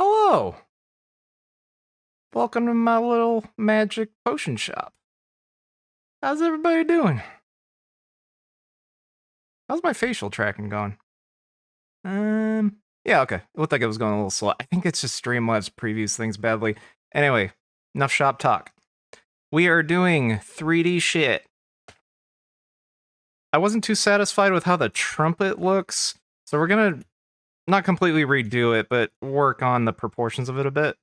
Hello! Welcome to my little magic potion shop. How's everybody doing? How's my facial tracking going? Yeah, okay. It looked like it was going a little slow. I think it's just Streamlabs previews things badly. Anyway, enough shop talk. We are doing 3D shit. I wasn't too satisfied with how the trumpet looks, so we're gonna not completely redo it, but work on the proportions of it a bit.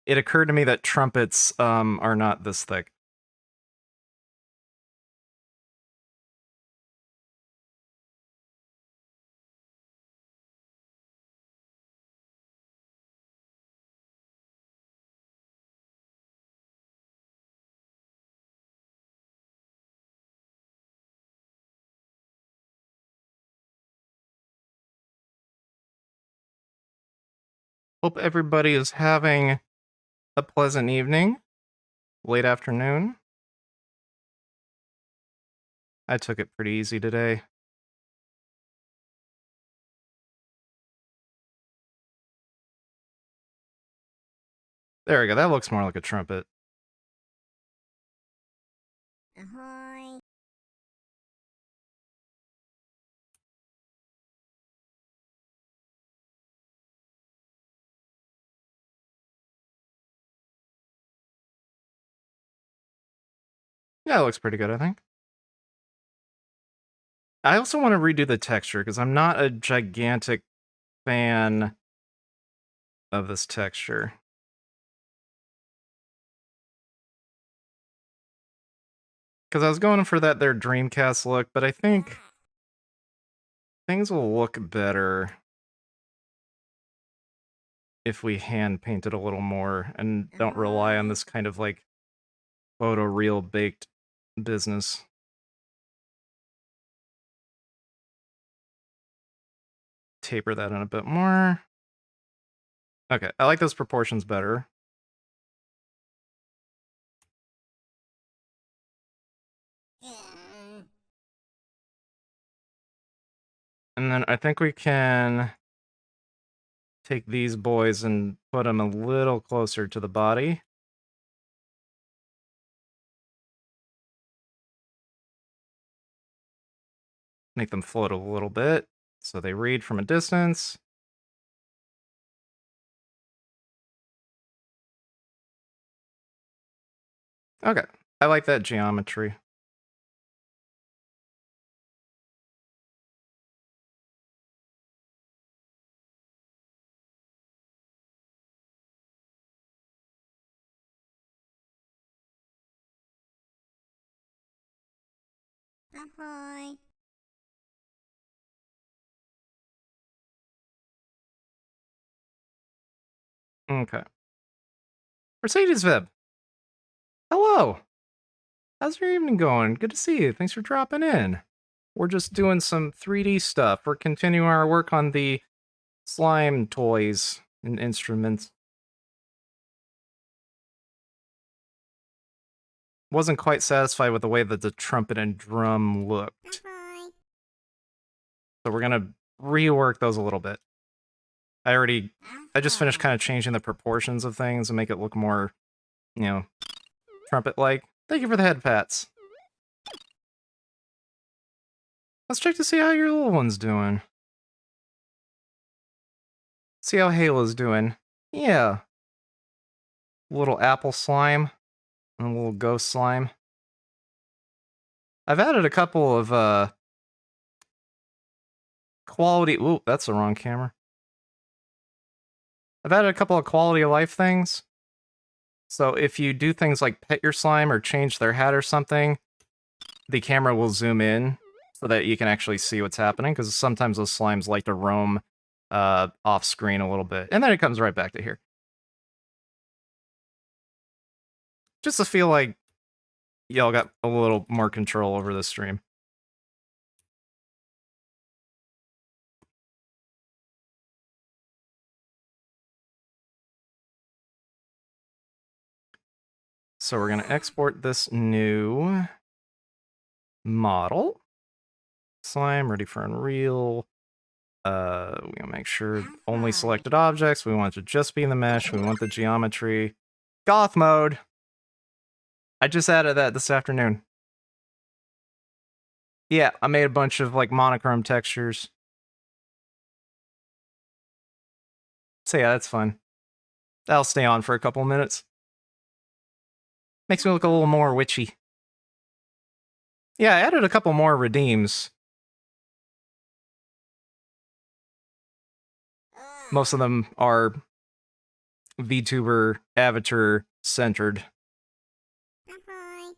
It occurred to me that trumpets are not this thick. Hope everybody is having a pleasant evening, late afternoon. I took it pretty easy today. There we go, that looks more like a trumpet. Ahoy. Yeah, it looks pretty good, I think. I also want to redo the texture, because I'm not a gigantic fan of this texture. Because I was going for that there Dreamcast look, but I think things will look better if we hand paint it a little more and don't rely on this kind of like photoreal baked business. Taper that in a bit more. Okay, I like those proportions better. And then I think we can take these boys and put them a little closer to the body. Make them float a little bit so they read from a distance. Okay, I like that geometry. Ahoy. Okay. Mercedes Vib. Hello. How's your evening going? Good to see you. Thanks for dropping in. We're just doing some 3D stuff. We're continuing our work on the slime toys and instruments. Wasn't quite satisfied with the way that the trumpet and drum looked. Ahoy. So we're gonna rework those a little bit. I just finished kind of changing the proportions of things and make it look more, trumpet-like. Thank you for the head pats. Let's check to see how your little one's doing. See how Halo's doing. Yeah. Little apple slime and a little ghost slime. I've added a couple of quality. Ooh, that's the wrong camera. I've added a couple of quality of life things. So if you do things like pet your slime or change their hat or something, the camera will zoom in so that you can actually see what's happening, because sometimes those slimes like to roam off screen a little bit, and then it comes right back to here. Just to feel like y'all got a little more control over the stream. So we're gonna export this new model. Slime ready for Unreal. We want to make sure only selected objects. We want it to just be in the mesh. We want the geometry. Goth mode. I just added that this afternoon. Yeah, I made a bunch of like monochrome textures. So yeah, that's fun. That'll stay on for a couple minutes. Makes me look a little more witchy. Yeah, I added a couple more redeems. Most of them are VTuber avatar centered. Ahoy.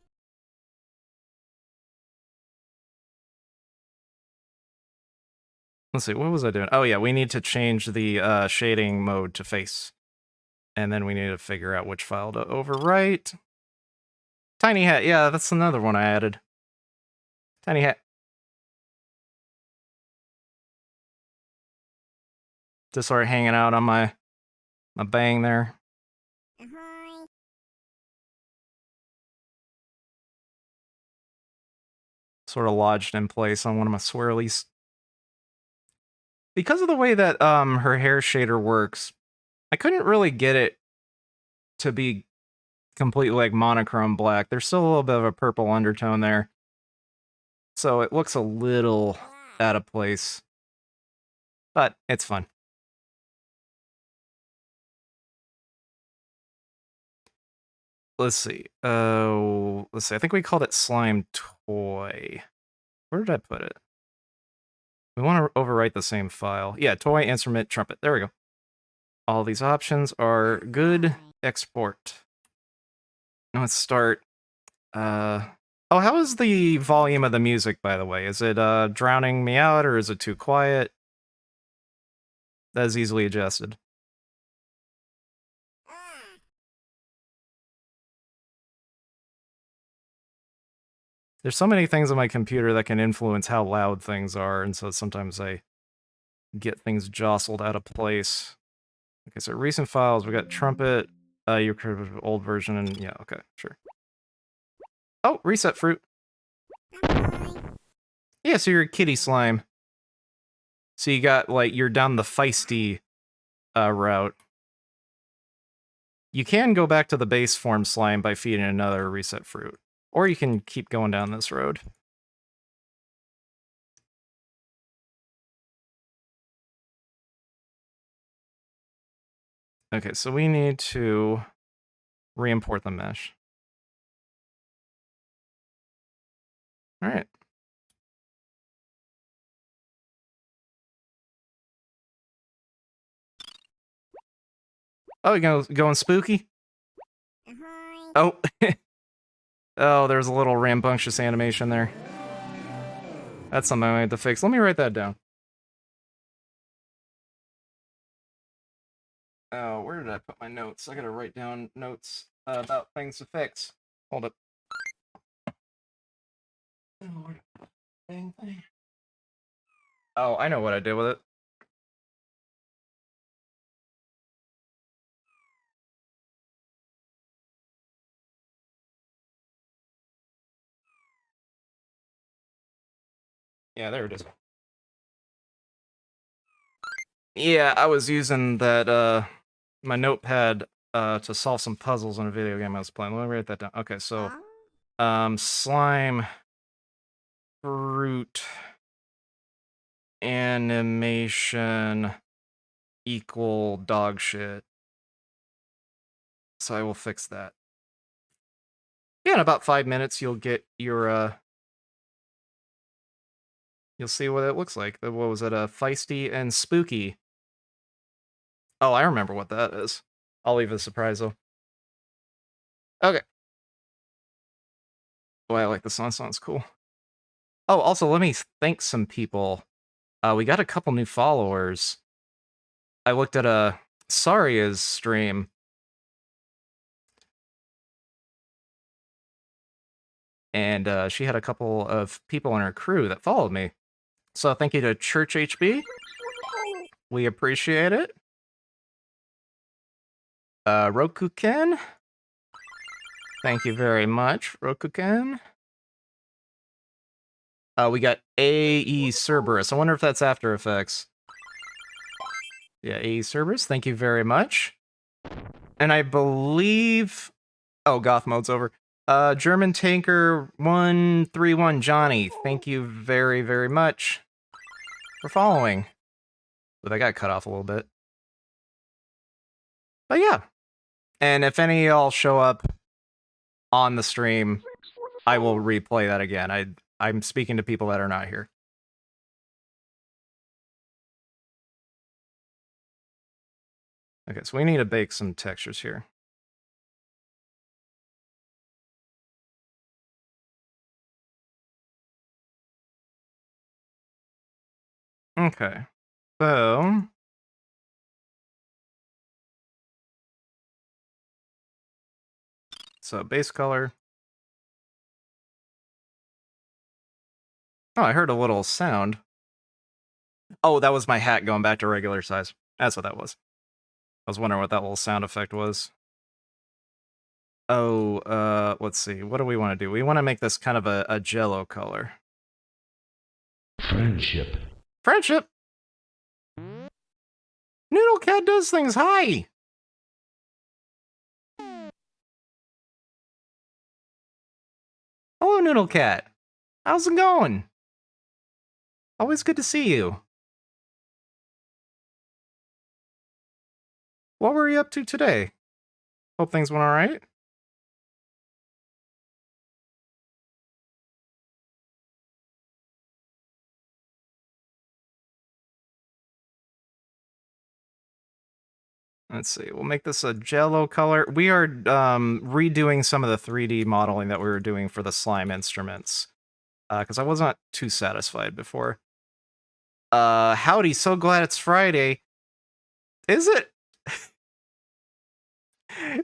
Let's see, what was I doing? Oh yeah, we need to change the shading mode to face. And then we need to figure out which file to overwrite. Tiny Hat, yeah, that's another one I added. Tiny Hat. Just sort of hanging out on my bang there. Ahoy. Sort of lodged in place on one of my swirlies. Because of the way that her hair shader works, I couldn't really get it to be completely like monochrome black. There's still a little bit of a purple undertone there. So it looks a little out of place. But it's fun. Let's see. Let's see. I think we called it Slime Toy. Where did I put it? We want to overwrite the same file. Yeah, Toy, Instrument, Trumpet. There we go. All these options are good. Export. Now let's start. Oh, how is the volume of the music, by the way? Is it drowning me out, or is it too quiet? That is easily adjusted. There's so many things on my computer that can influence how loud things are, and so sometimes I get things jostled out of place. Okay, so recent files, we got Trumpet, your old version, and yeah, okay, sure. Oh, reset fruit. Ahoy. Yeah, so you're a kitty slime. So you got, like, you're down the feisty route. You can go back to the base form slime by feeding another reset fruit. Or you can keep going down this road. Okay, so we need to re-import the mesh. Alright. Oh, you going spooky? Ahoy. Oh. Oh, there's a little rambunctious animation there. That's something I need to fix. Let me write that down. Oh, where did I put my notes? I gotta write down notes about things to fix. Hold up. Oh, I know what I did with it. Yeah, there it is. Yeah, I was using that, my notepad, to solve some puzzles in a video game I was playing. Let me write that down. Okay, so, slime, fruit, animation, equal dog shit. So I will fix that. Yeah, in about 5 minutes, you'll get your, you'll see what it looks like. What was it, feisty and spooky. Oh, I remember what that is. I'll leave it a surprise, though. Okay. Boy, I like the song. Song's cool. Oh, also, let me thank some people. We got a couple new followers. I looked at Saria's stream. And she had a couple of people in her crew that followed me. So thank you to Church HB. We appreciate it. Roku-ken. Thank you very much, Roku-ken. We got AE Cerberus. I wonder if that's After Effects. Yeah, A Cerberus, thank you very much. And I believe... Oh, goth mode's over. German Tanker 131 Johnny, thank you very, very much for following. But I got cut off a little bit. But yeah. And if any of y'all show up on the stream, I will replay that again. I'm speaking to people that are not here. Okay, so we need to bake some textures here. Okay, so base color. Oh, I heard a little sound. Oh, that was my hat going back to regular size. That's what that was. I was wondering what that little sound effect was. Oh, let's see. What do we want to do? We want to make this kind of a jello color. Friendship. Friendship! Noodle Cat does things. Hi! Hello, Noodle Cat. How's it going? Always good to see you. What were you up to today? Hope things went alright. Let's see, we'll make this a jello color. We are redoing some of the 3D modeling that we were doing for the slime instruments. Because I was not too satisfied before. Howdy, so glad it's Friday. Is it?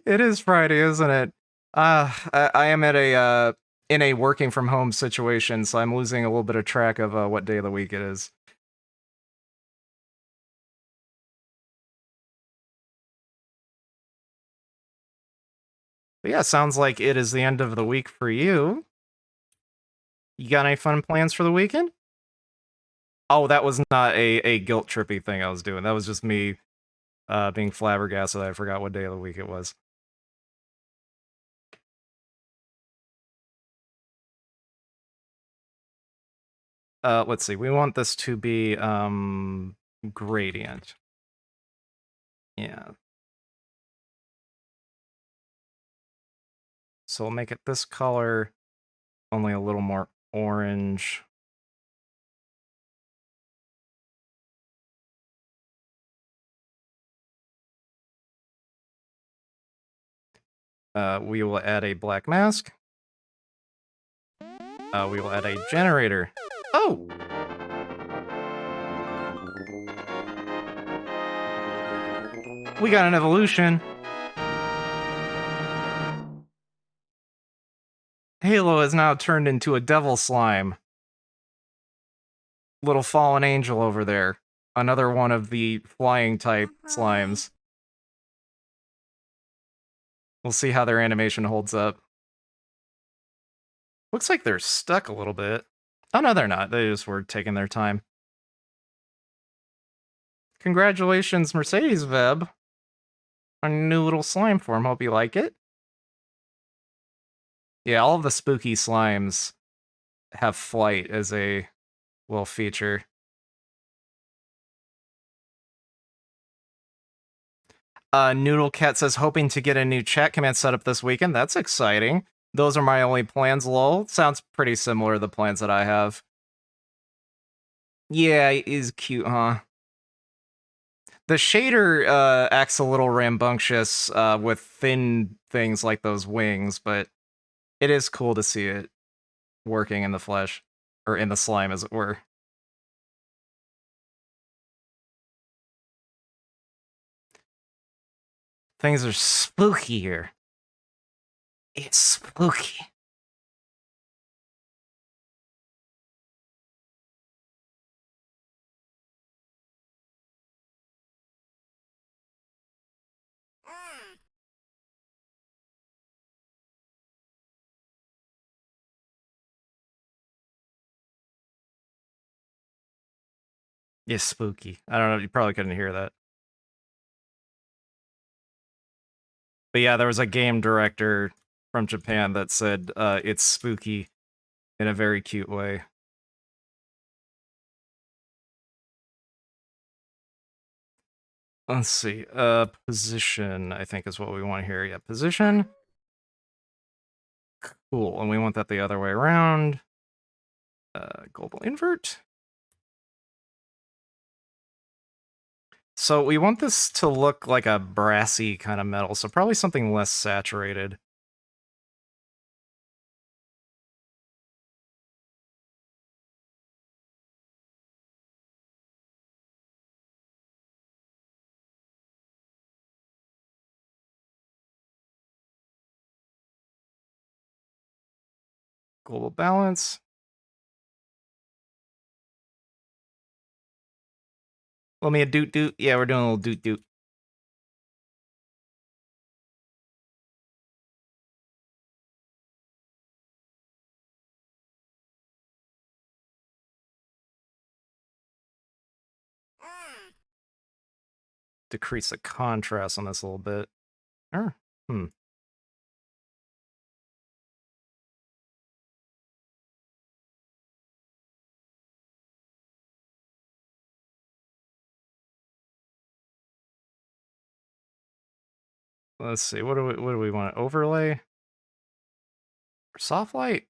It is Friday, isn't it? I am at a in a working from home situation, so I'm losing a little bit of track of what day of the week it is. But yeah, sounds like it is the end of the week for you. You got any fun plans for the weekend? Oh, that was not a guilt trippy thing I was doing. That was just me being flabbergasted that I forgot what day of the week it was. Let's see. We want this to be gradient. Yeah. So we'll make it this color, only a little more orange. We will add a black mask. We will add a generator. Oh! We got an evolution. Halo has now turned into a devil slime. Little fallen angel over there. Another one of the flying type slimes. We'll see how their animation holds up. Looks like they're stuck a little bit. Oh, no, they're not. They just were taking their time. Congratulations, Mercedes Veb, on your new little slime form. Hope you like it. Yeah, all of the spooky slimes have flight as a little feature. Noodle Cat says, hoping to get a new chat command set up this weekend. That's exciting. Those are my only plans, lol. Sounds pretty similar to the plans that I have. Yeah, he's cute, huh? The shader acts a little rambunctious with thin things like those wings, but it is cool to see it working in the flesh, or in the slime, as it were. Things are spooky here. It's spooky. It's spooky. I don't know, you probably couldn't hear that. But yeah, there was a game director from Japan that said it's spooky in a very cute way. Let's see. Position, I think is what we want here. Yeah, position. Cool. And we want that the other way around. Global invert. So we want this to look like a brassy kind of metal, so probably something less saturated. Global balance. Let me a doot doot. Yeah, we're doing a little doot doot. Decrease the contrast on this a little bit. Hmm. Let's see. What do we want? Overlay? Or soft light?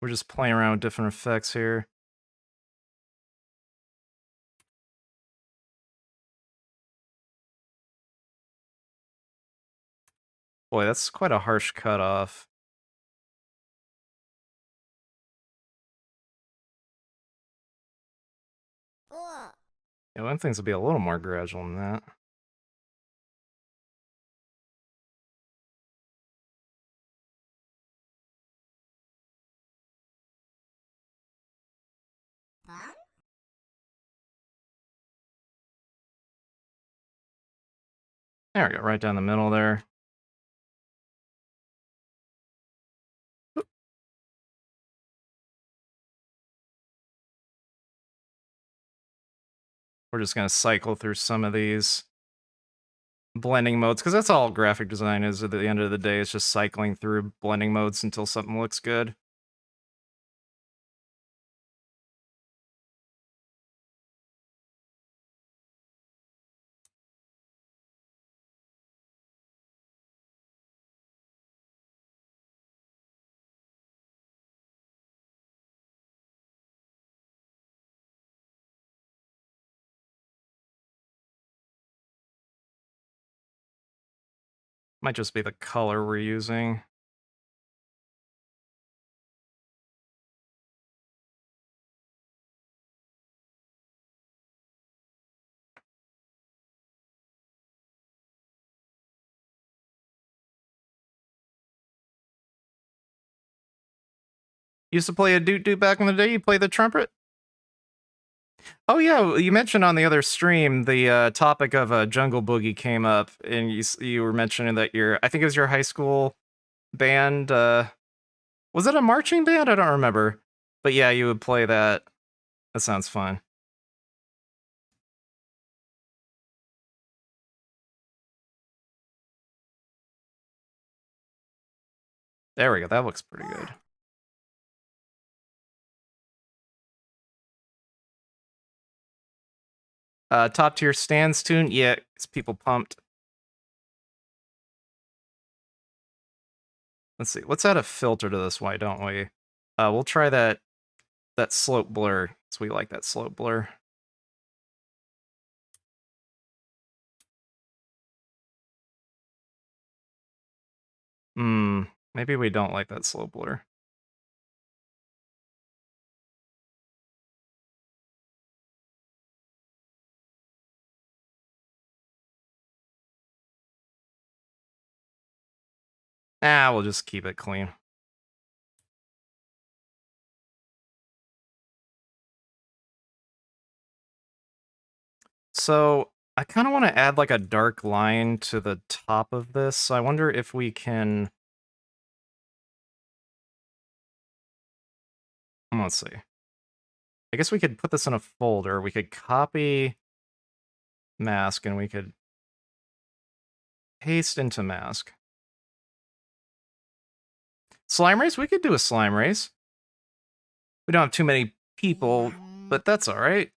We're just playing around with different effects here. Boy, that's quite a harsh cutoff. Yeah, one things will be a little more gradual than that. There we go, right down the middle there. We're just gonna cycle through some of these blending modes, because that's all graphic design is at the end of the day. It's just cycling through blending modes until something looks good. Might just be the color we're using. Used to play a doot doot back in the day. You play the trumpet? Oh yeah, you mentioned on the other stream the topic of Jungle Boogie came up, and you were mentioning that I think it was your high school band. Was it a marching band? I don't remember, but yeah, you would play that. That sounds fun. There we go. That looks pretty good. Top tier stands tune. Yeah, it's people pumped. Let's see. Let's add a filter to this. Why don't we? We'll try that slope blur. So we like that slope blur. Maybe we don't like that slope blur. We'll just keep it clean. So I kind of want to add like a dark line to the top of this. So I wonder if we can Let's see. I guess we could put this in a folder. We could copy mask and we could paste into mask. Slime race? We could do a slime race. We don't have too many people, but that's all right.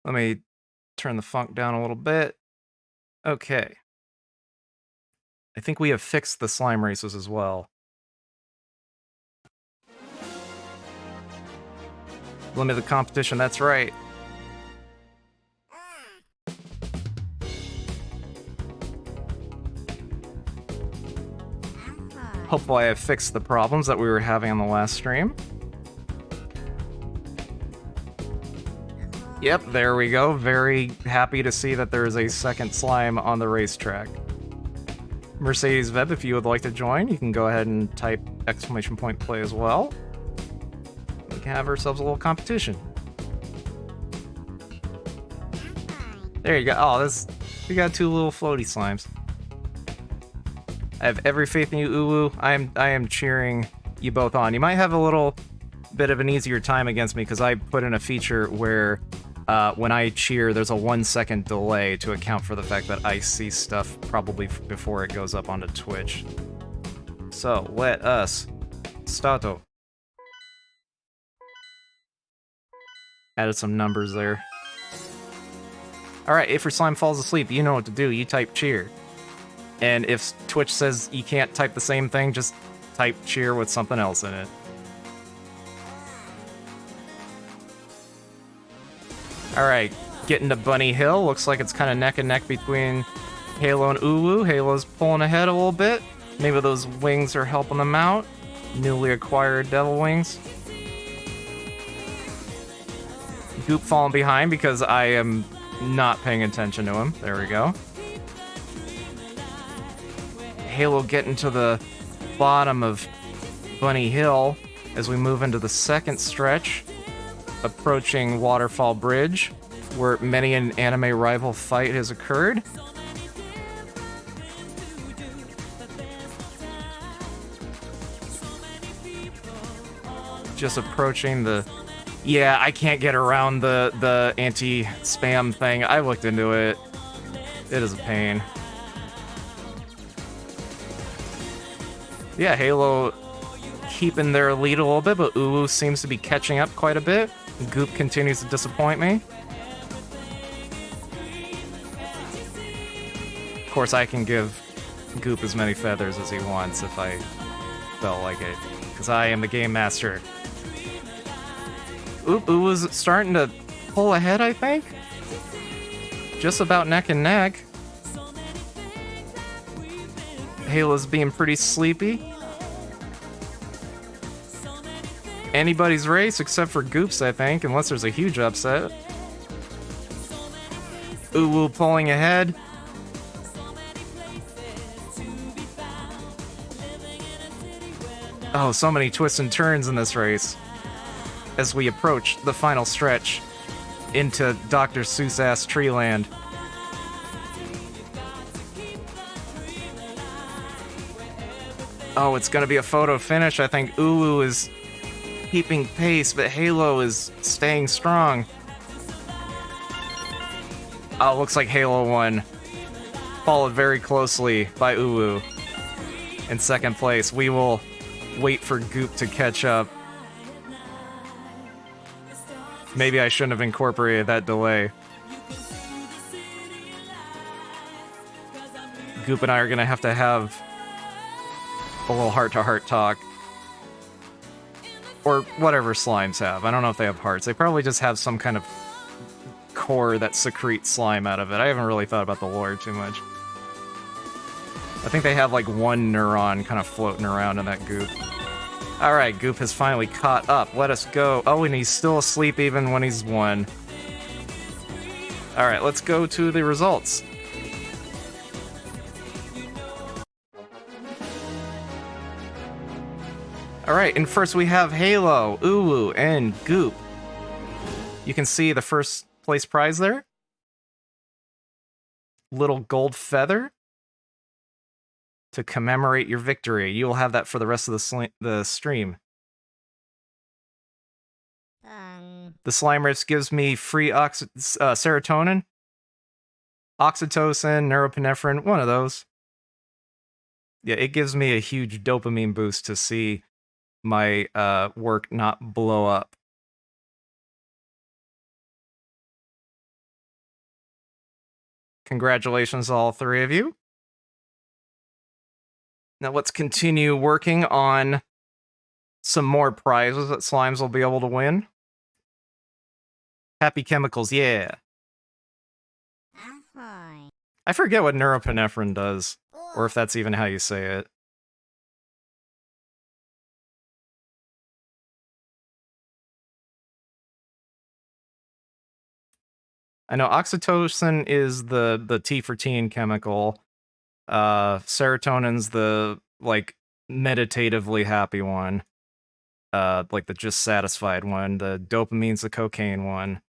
Let me turn the funk down a little bit. Okay. I think we have fixed the slime races as well. Limit the competition, that's right. Hopefully I have fixed the problems that we were having on the last stream. Yep, there we go. Very happy to see that there is a second slime on the racetrack. Mercedes Veb, if you would like to join, you can go ahead and type !play as well. We can have ourselves a little competition. There you go. Oh, we got two little floaty slimes. I have every faith in you, Uwu. I am cheering you both on. You might have a little bit of an easier time against me because I put in a feature where when I cheer, there's a 1 second delay to account for the fact that I see stuff probably before it goes up onto Twitch. So, let us start. Added some numbers there. Alright, if your slime falls asleep, you know what to do. You type cheer. And if Twitch says you can't type the same thing, just type cheer with something else in it. Alright, getting to Bunny Hill. Looks like it's kind of neck and neck between Halo and Uwu. Halo's pulling ahead a little bit. Maybe those wings are helping them out. Newly acquired devil wings. Goop falling behind because I am not paying attention to him. There we go. Halo getting to the bottom of Bunny Hill as we move into the second stretch, approaching Waterfall Bridge, where many an anime rival fight has occurred. Just approaching the... Yeah, I can't get around the anti-spam thing. I looked into it. It is a pain. Yeah, Halo keeping their lead a little bit, but Uwu seems to be catching up quite a bit. Goop continues to disappoint me. Of course, I can give Goop as many feathers as he wants if I felt like it, because I am the game master. Uwu's starting to pull ahead, I think. Just about neck and neck. Halo's being pretty sleepy. Anybody's race except for Goop's, I think, unless there's a huge upset. Uwu pulling ahead. Oh, so many twists and turns in this race. As we approach the final stretch into Dr. Seuss-ass Treeland. Oh, it's gonna be a photo finish. I think Uwu is keeping pace, but Halo is staying strong. Oh, looks like Halo won. Followed very closely by Uwu. In second place, we will wait for Goop to catch up. Maybe I shouldn't have incorporated that delay. Goop and I are gonna have a little heart-to-heart talk. Or whatever slimes have. I don't know if they have hearts. They probably just have some kind of core that secretes slime out of it. I haven't really thought about the lore too much. I think they have like one neuron kind of floating around in that Goop. Alright, Goop has finally caught up. Let us go. Oh, and he's still asleep even when he's won. Alright, let's go to the results. Alright, and first we have Halo, Uwu, and Goop. You can see the first place prize there. Little gold feather. to commemorate your victory. You will have that for the rest of the stream. The slime risk gives me free serotonin, oxytocin, norepinephrine, one of those. Yeah, it gives me a huge dopamine boost to see my work not blow up. Congratulations, all three of you. Now let's continue working on some more prizes that slimes will be able to win. Happy chemicals, yeah. Ahoy. I forget what norepinephrine does, or if that's even how you say it. I know oxytocin is the T for teen chemical. Serotonin's the like meditatively happy one. Like the just satisfied one. The dopamine's the cocaine one.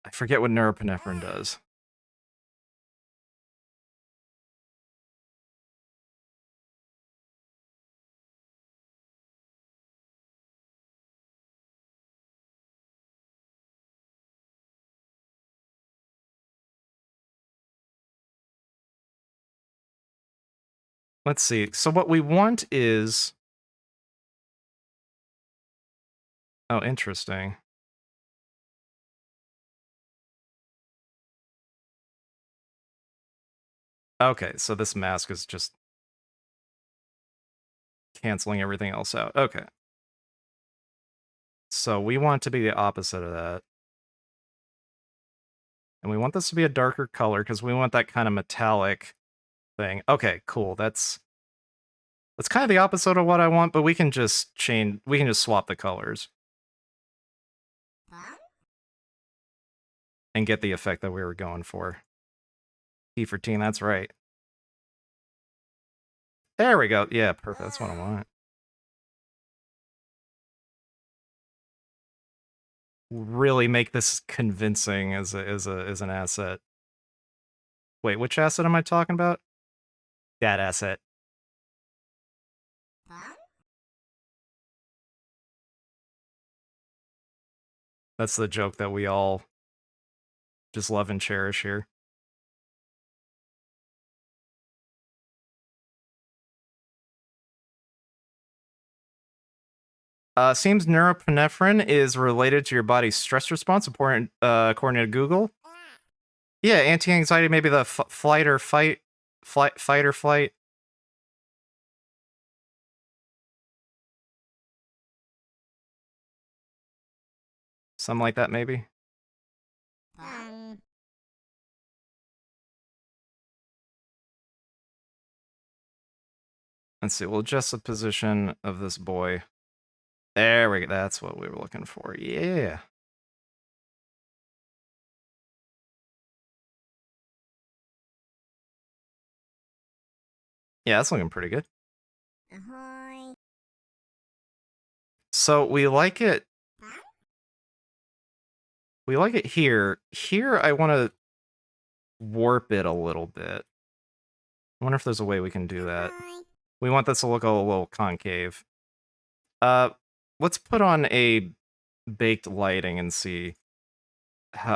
I forget what norepinephrine does. Let's see. So what we want is... Oh, interesting. Okay, so this mask is just canceling everything else out. Okay. So we want to be the opposite of that. And we want this to be a darker color because we want that kind of metallic thing. Okay, cool. That's kind of the opposite of what I want, but we can just swap the colors and get the effect that we were going for. T for teen, that's right. There we go. Yeah, perfect. That's what I want. Really make this convincing as an asset. Wait, which asset am I talking about? That asset. That's the joke that we all just love and cherish here. Seems norepinephrine is related to your body's stress response, according to Google. Yeah, anti-anxiety, maybe the fight or flight. Something like that, maybe. Let's see, we'll adjust the position of this boy. There we go, that's what we were looking for, yeah. Yeah, that's looking pretty good. Ahoy. So we like it. We like it here. Here, I want to warp it a little bit. I wonder if there's a way we can do that. Ahoy. We want this to look a little concave. Let's put on a baked lighting and see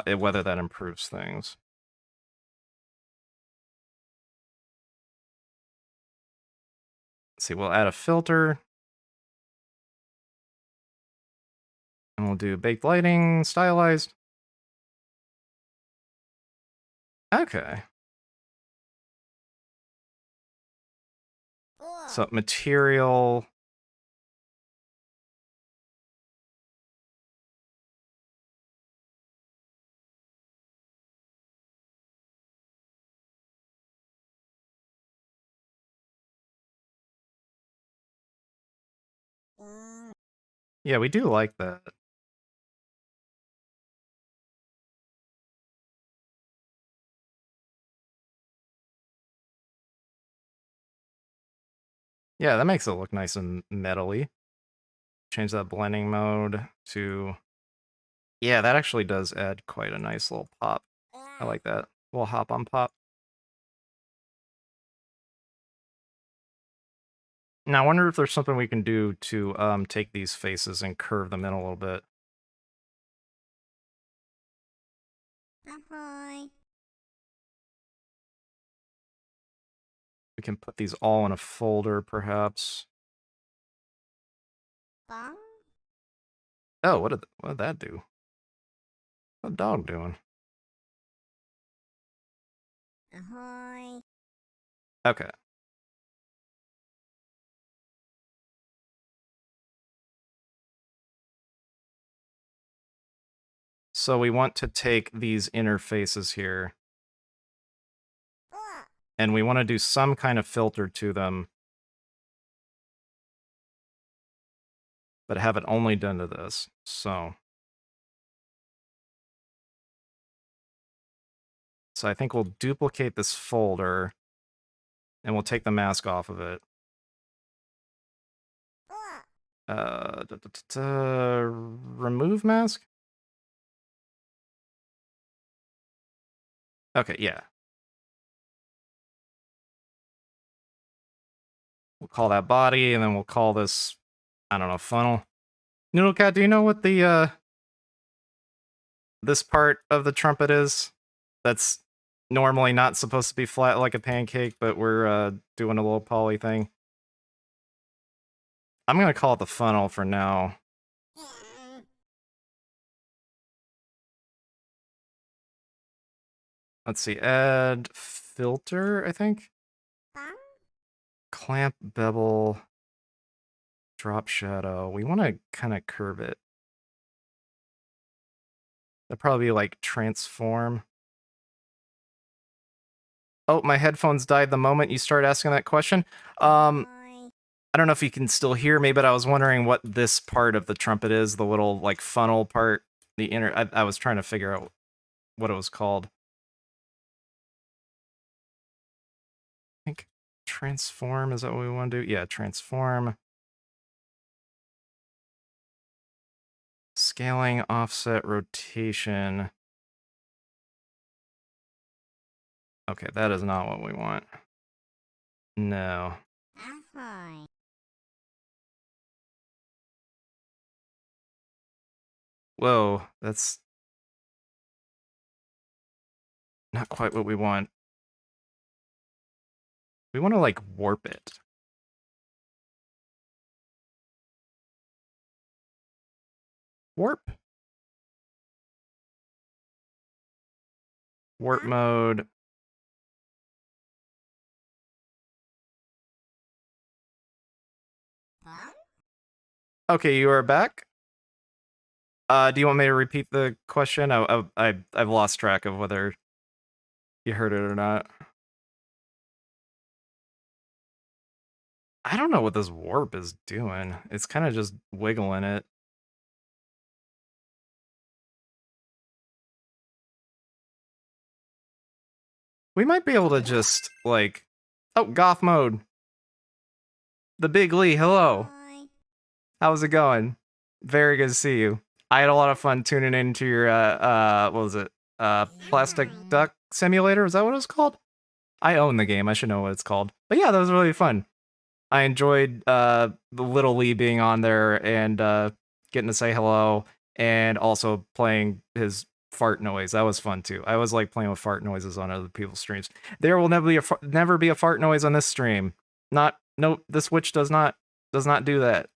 whether that improves things. Let's see, we'll add a filter. And we'll do baked lighting, stylized. Okay. So material. Yeah, we do like that. Yeah, that makes it look nice and metally. Change that blending mode to... Yeah, that actually does add quite a nice little pop. I like that. Little hop on pop. Now, I wonder if there's something we can do to take these faces and curve them in a little bit. Ahoy. We can put these all in a folder, perhaps. Bong. Oh, what did that do? What's the dog doing? Ahoy. Okay. So we want to take these interfaces here, and we want to do some kind of filter to them, but have it only done to this. So I think we'll duplicate this folder, and we'll take the mask off of it. Remove mask? Okay, yeah. We'll call that body, and then we'll call this, I don't know, funnel. Noodle Cat, do you know what the, this part of the trumpet is? That's normally not supposed to be flat like a pancake, but we're, doing a little poly thing. I'm gonna call it the funnel for now. Let's see, add filter, I think? Bong. Clamp, bevel, drop shadow. We want to kind of curve it. That'd probably be like transform. Oh, my headphones died the moment you started asking that question. Ahoy. I don't know if you can still hear me, but I was wondering what this part of the trumpet is, the little like funnel part, the inner. I was trying to figure out what it was called. I think transform, is that what we want to do? Yeah, transform. Scaling, offset, rotation. Okay, that is not what we want. No. Ahoy. Whoa, that's not quite what we want. We want to like warp it. Warp. Warp mode. Bong. Okay, you are back. Do you want me to repeat the question? I've lost track of whether you heard it or not. I don't know what this warp is doing. It's kind of just wiggling it. We might be able to just, like... Oh, goth mode. The Big Lee, hello. Ahoy. How's it going? Very good to see you. I had a lot of fun tuning into your, what was it? Plastic Duck Simulator? Is that what it was called? I own the game. I should know what it's called. But yeah, that was really fun. I enjoyed the little Lee being on there and getting to say hello, and also playing his fart noise. That was fun too. I always like playing with fart noises on other people's streams. There will never be a fart noise on this stream. No, the Switch does not do that.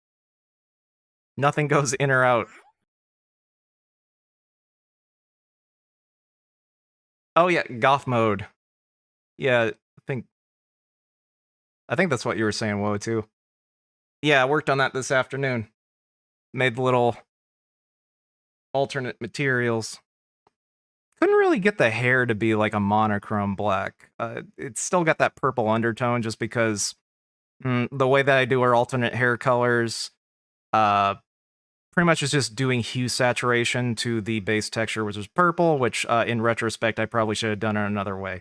Nothing goes in or out. Oh yeah, goth mode. Yeah, I think that's what you were saying, Woe, too. Yeah, I worked on that this afternoon. Made the little alternate materials. Couldn't really get the hair to be like a monochrome black. It's still got that purple undertone just because the way that I do our alternate hair colors, pretty much is just doing hue saturation to the base texture, which is purple, which in retrospect, I probably should have done it another way.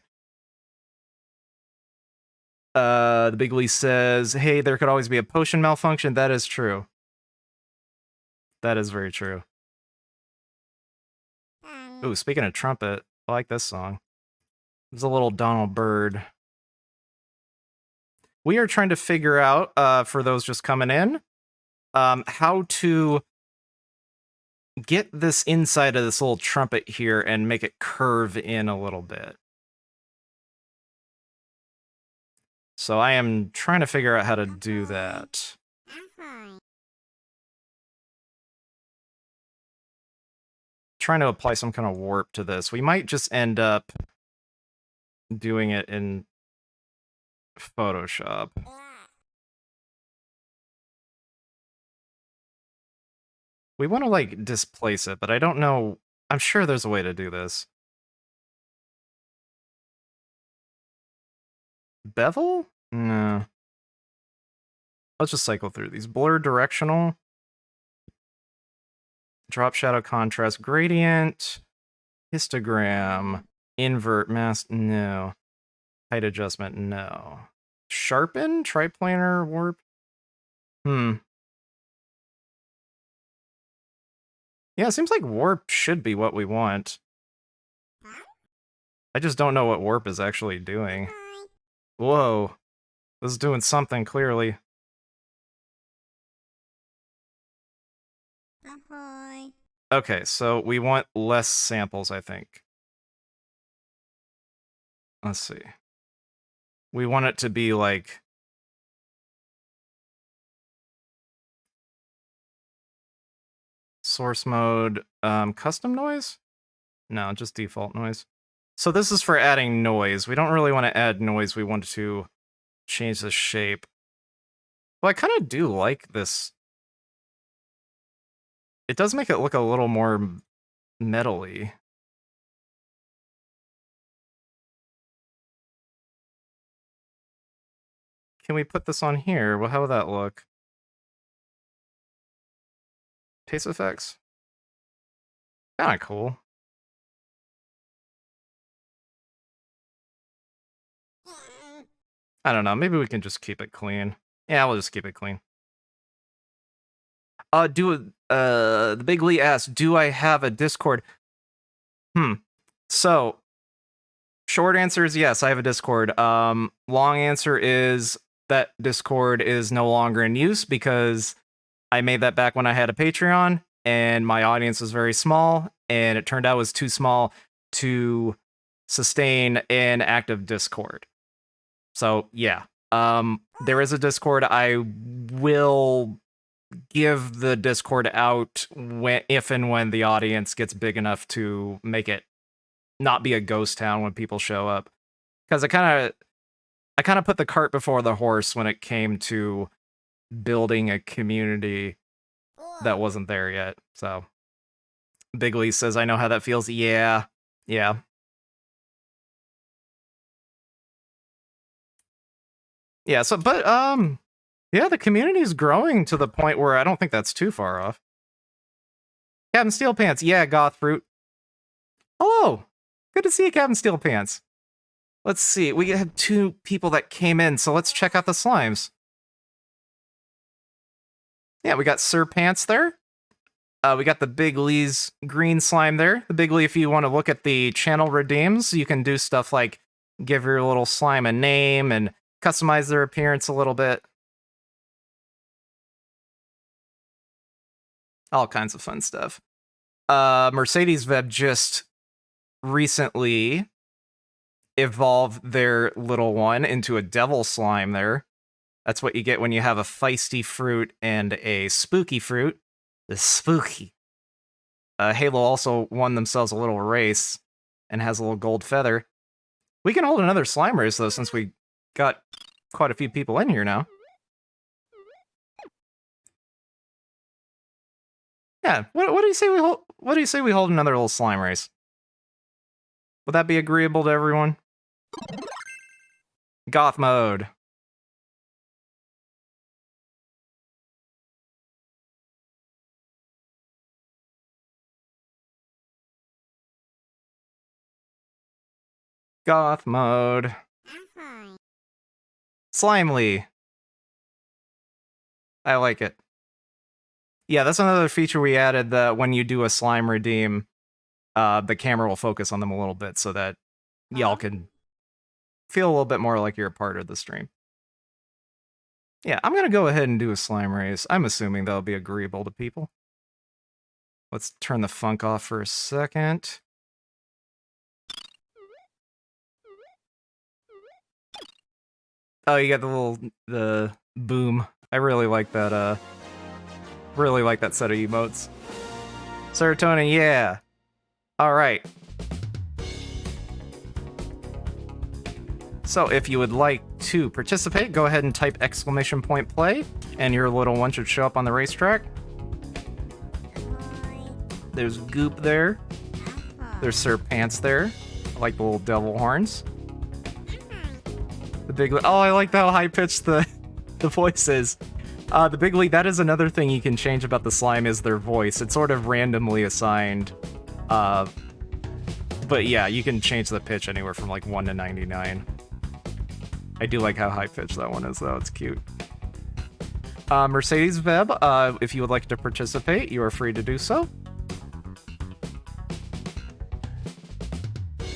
The Big Lee says, hey, there could always be a potion malfunction. That is true. That is very true. Bong. Ooh, speaking of trumpet, I like this song. There's a little Donald Byrd. we are trying to figure out, for those just coming in, how to get this inside of this little trumpet here and make it curve in a little bit. So I am trying to figure out how to do that. Ahoy. Trying to apply some kind of warp to this. We might just end up doing it in Photoshop. We want to, like, displace it, but I don't know. I'm sure there's a way to do this. Bevel? No. Let's just cycle through these. Blur directional. Drop shadow contrast gradient. Histogram. Invert mask. No. Height adjustment. No. Sharpen? Triplanar warp? Yeah, it seems like warp should be what we want. I just don't know what warp is actually doing. Ahoy. Whoa. This is doing something, clearly. Ahoy. Okay, so we want less samples, I think. Let's see. We want it to be like... source mode, custom noise? No, just default noise. So this is for adding noise. We don't really want to add noise. We want to change the shape. Well, I kind of do like this. It does make it look a little more metal-y. Can we put this on here? Well, how would that look? Pace effects? Kinda cool. I don't know, maybe we can just keep it clean. Yeah, we'll just keep it clean. The Big Lee asked, do I have a Discord? So, short answer is yes, I have a Discord. Long answer is that Discord is no longer in use because I made that back when I had a Patreon and my audience was very small and it turned out it was too small to sustain an active Discord. So, yeah. There is a Discord. I will give the Discord out if and when the audience gets big enough to make it not be a ghost town when people show up. Because I kind of put the cart before the horse when it came to building a community that wasn't there yet. So Big Lee says, I know how that feels. Yeah. Yeah. Yeah, so but yeah, the community is growing to the point where I don't think that's too far off. Captain Steel Pants, yeah, Goth Fruit. Hello. Good to see you, Captain Steel Pants. Let's see. We had 2 people that came in, so let's check out the slimes. Yeah, we got Sir Pants there. We got the Big Lee's green slime there. The Big Lee, if you want to look at the channel redeems, you can do stuff like give your little slime a name and customize their appearance a little bit. All kinds of fun stuff. Mercedes Web just recently evolved their little one into a devil slime there. That's what you get when you have a feisty fruit and a spooky fruit. The spooky. Halo also won themselves a little race and has a little gold feather. We can hold another slime race, though, since we got quite a few people in here now. Yeah, what do you say we hold? What do you say we hold another little slime race? Would that be agreeable to everyone? Goth mode. Goth mode. Ahoy. Slimely. I like it. Yeah, that's another feature we added, that when you do a slime redeem, the camera will focus on them a little bit so that y'all can feel a little bit more like you're a part of the stream. Yeah, I'm gonna go ahead and do a slime race. I'm assuming that'll be agreeable to people. Let's turn the funk off for a second. Oh, you got the boom. I really like that set of emotes. Serotonin, yeah. Alright. So if you would like to participate, go ahead and type !play, and your little one should show up on the racetrack. There's Goop there. There's Sir Pants there. I like the little devil horns. The Bigly. Oh, I like how high pitched the voice is. The Bigly, that is another thing you can change about the slime is their voice. It's sort of randomly assigned. But yeah, you can change the pitch anywhere from like 1 to 99. I do like how high pitched that one is though, it's cute. Mercedes Veb, if you would like to participate, you are free to do so.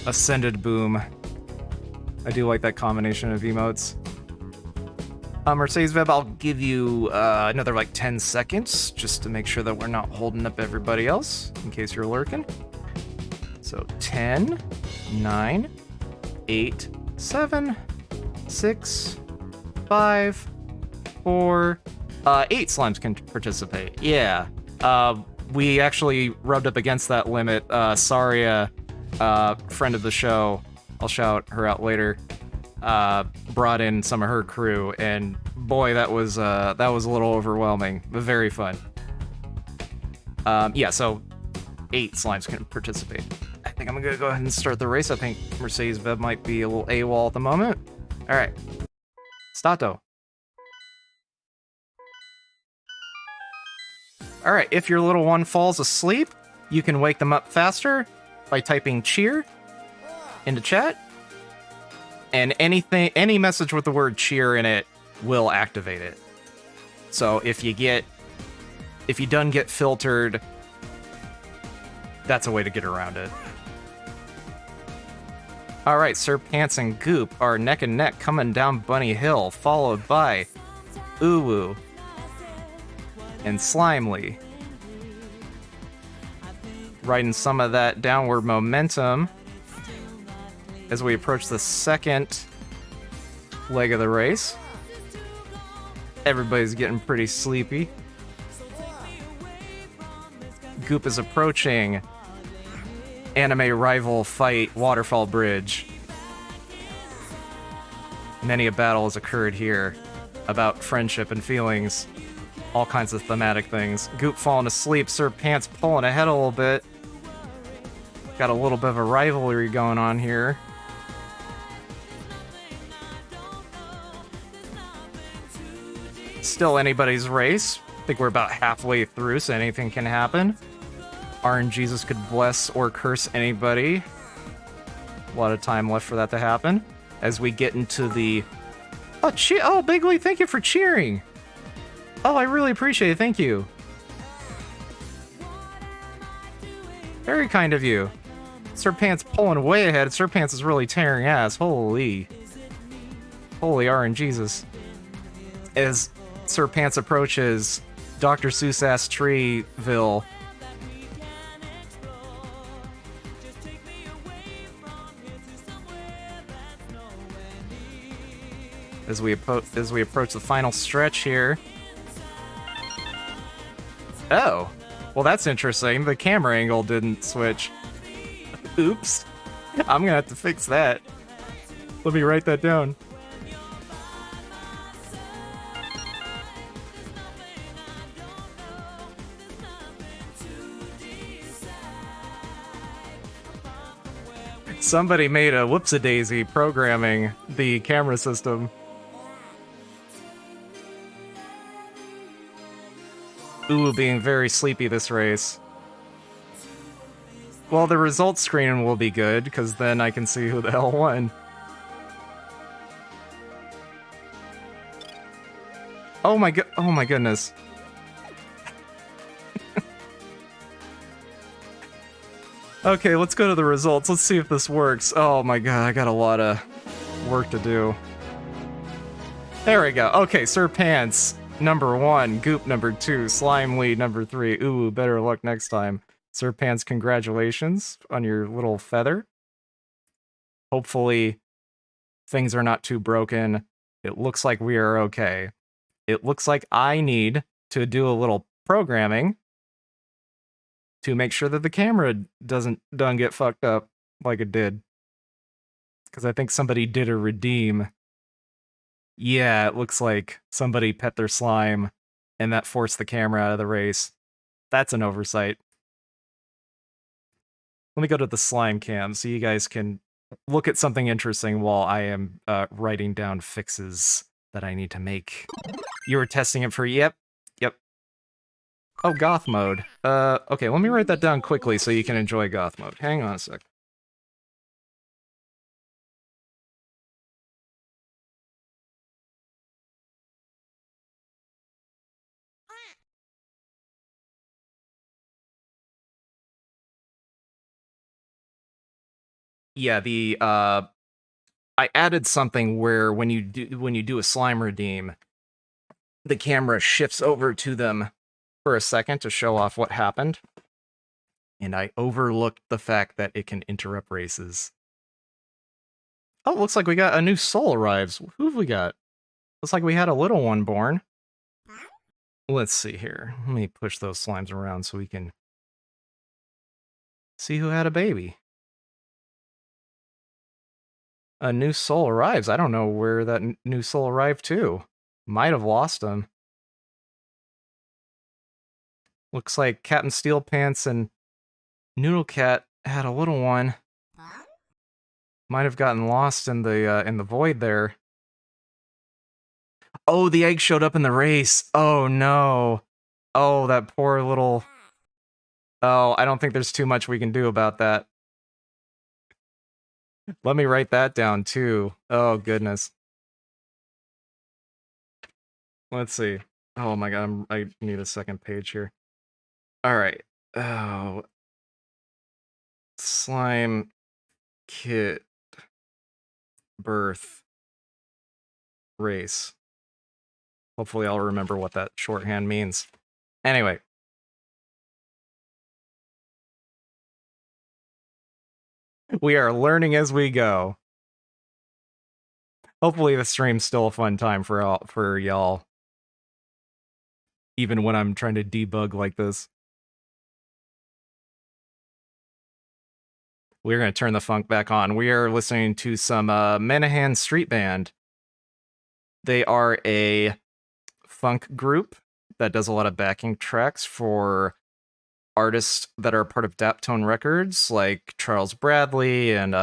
Ascended Boom. I do like that combination of emotes. Mercedes Veb, I'll give you another like 10 seconds just to make sure that we're not holding up everybody else, in case you're lurking. So 10, 9, 8, 7, 6, 5, 4, 8 slimes can participate. Yeah. We actually rubbed up against that limit. Saria, friend of the show, I'll shout her out later, brought in some of her crew, and boy, that was a little overwhelming, but very fun. Yeah, so 8 slimes can participate. I think I'm gonna go ahead and start the race. I think Mercedes Veb might be a little AWOL at the moment. Alright. Stato. Alright, if your little one falls asleep, you can wake them up faster by typing cheer into chat. And any message with the word cheer in it will activate it. So if you done get filtered, that's a way to get around it. Alright, Sir Pants and Goop are neck and neck coming down Bunny Hill, followed by Uwu and Slimely. Riding some of that downward momentum as we approach the second leg of the race. Everybody's getting pretty sleepy. Goop is approaching anime rival fight Waterfall Bridge. Many a battle has occurred here about friendship and feelings, all kinds of thematic things. Goop falling asleep, Sir Pants pulling ahead a little bit. Got a little bit of a rivalry going on here. Still anybody's race. I think we're about halfway through, so anything can happen. RNGesus could bless or curse anybody. A lot of time left for that to happen. As we get into the... Oh, Bigly, thank you for cheering! Oh, I really appreciate it, thank you. Very kind of you. Sir Pants pulling way ahead. Sir Pants is really tearing ass. Holy RNGesus. As Sir Pants approaches Dr. Seuss ass Treeville, as we approach the final stretch here. Oh, well that's interesting. The camera angle didn't switch. Oops. I'm gonna have to fix that. Let me write that down. Somebody made a whoopsie-daisy programming the camera system. Ooh, being very sleepy this race. Well, the results screen will be good, because then I can see who the hell won. Oh my goodness. Okay, let's go to the results. Let's see if this works. Oh my god, I got a lot of work to do. There we go. Okay, Sir Pants number 1, Goop number 2, Slime Lead number 3. Ooh, better luck next time. Sir Pants, congratulations on your little feather. Hopefully, things are not too broken. It looks like we are okay. It looks like I need to do a little programming to make sure that the camera doesn't get fucked up like it did. Because I think somebody did a redeem. Yeah, it looks like somebody pet their slime and that forced the camera out of the race. That's an oversight. Let me go to the slime cam so you guys can look at something interesting while I am writing down fixes that I need to make. You were testing it for, yep. Oh, goth mode. Okay, let me write that down quickly so you can enjoy goth mode. Hang on a sec. Yeah, I added something where when you do a slime redeem, the camera shifts over to them for a second to show off what happened. And I overlooked the fact that it can interrupt races. Oh, looks like we got a new soul arrives. Who have we got? Looks like we had a little one born. Let's see here. Let me push those slimes around so we can see who had a baby. A new soul arrives. I don't know where that new soul arrived to. Might have lost him. Looks like Captain Steel Pants and Noodle Cat had a little one. Might have gotten lost in the void there. Oh, the egg showed up in the race. Oh no. Oh, that poor little. Oh, I don't think there's too much we can do about that. Let me write that down too. Oh goodness. Let's see. Oh my god, I need a second page here. All right. Oh. Slime kit birth race. Hopefully I'll remember what that shorthand means. Anyway. We are learning as we go. Hopefully the stream's still a fun time for y'all. Even when I'm trying to debug like this. We're going to turn the funk back on. We are listening to some Menahan Street Band. They are a funk group that does a lot of backing tracks for artists that are part of Daptone Records, like Charles Bradley and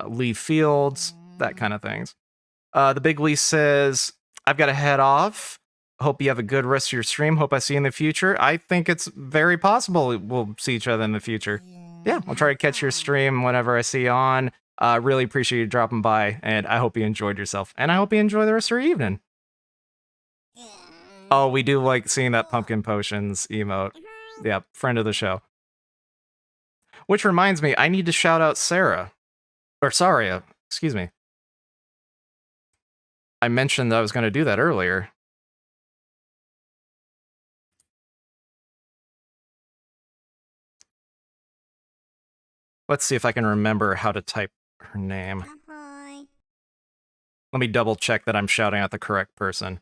Lee Fields, that kind of things. The Big Lee says, I've got to head off. Hope you have a good rest of your stream. Hope I see you in the future. I think it's very possible we'll see each other in the future. Yeah, I'll try to catch your stream whenever I see you on. Really appreciate you dropping by, and I hope you enjoyed yourself. And I hope you enjoy the rest of your evening. Oh, we do like seeing that pumpkin potions emote. Yeah, friend of the show. Which reminds me, I need to shout out Sarah. Or Saria, excuse me. I mentioned that I was going to do that earlier. Let's see if I can remember how to type her name. Let me double check that I'm shouting at the correct person.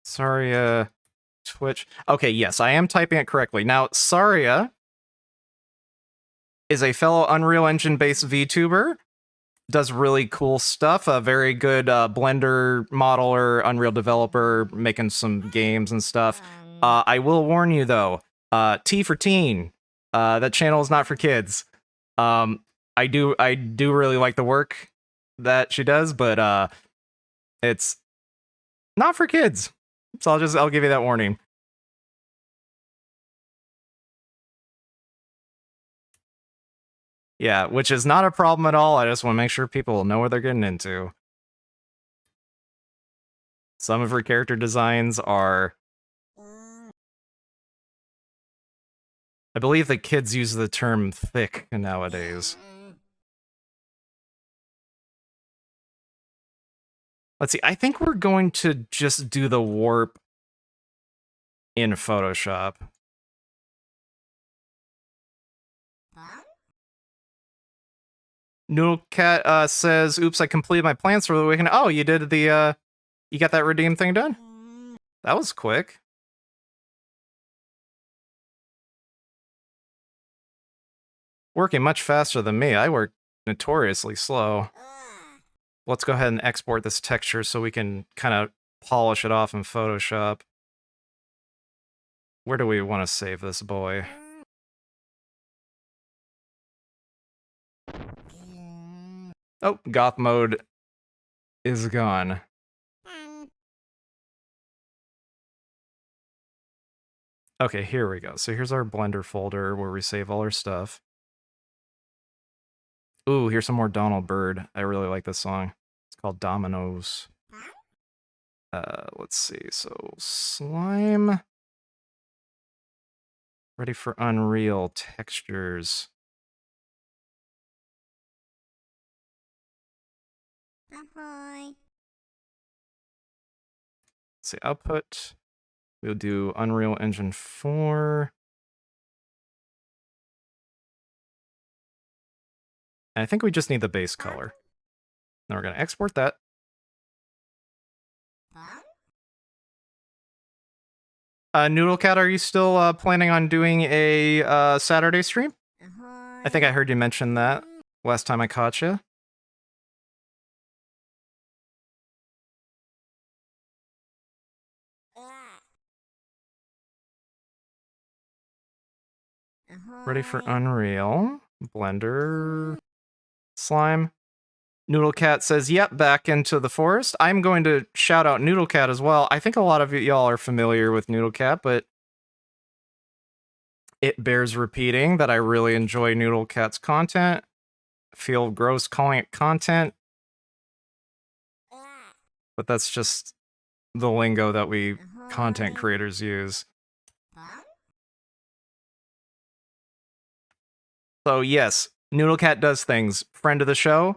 Saria Twitch. Okay, yes, I am typing it correctly. Now, Saria is a fellow Unreal Engine-based VTuber. Does really cool stuff. A very good Blender modeler, Unreal developer, making some games and stuff. I will warn you though, T for teen. That channel is not for kids. I do really like the work that she does, but it's not for kids. So I'll give you that warning. Yeah, which is not a problem at all. I just want to make sure people know what they're getting into. Some of her character designs are I believe that kids use the term thick nowadays. Let's see, I think we're going to just do the warp in Photoshop. Noodle Cat says, oops, I completed my plans for the weekend. Oh, you did the, you got that redeem thing done? That was quick. Working much faster than me. I work notoriously slow. Let's go ahead and export this texture so we can kind of polish it off in Photoshop. Where do we want to save this boy? Oh, goth mode is gone. Okay, here we go. So here's our Blender folder where we save all our stuff. Ooh, here's some more Donald Byrd. I really like this song. It's called Dominoes. Let's see. So slime. Ready for Unreal textures. Ahoy. Let's see, output. We'll do Unreal Engine 4. And I think we just need the base color. Now we're going to export that. Noodle Cat, are you still planning on doing a Saturday stream? I think I heard you mention that last time I caught you. Ready for Unreal. Blender. Slime. Noodle Cat says, yep, back into the forest. I'm going to shout out Noodle Cat as well. I think a lot of y'all are familiar with Noodle Cat, but it bears repeating that I really enjoy Noodle Cat's content. I feel gross calling it content, but that's just the lingo that we content creators use. So yes, Noodle Cat does things. Friend of the show.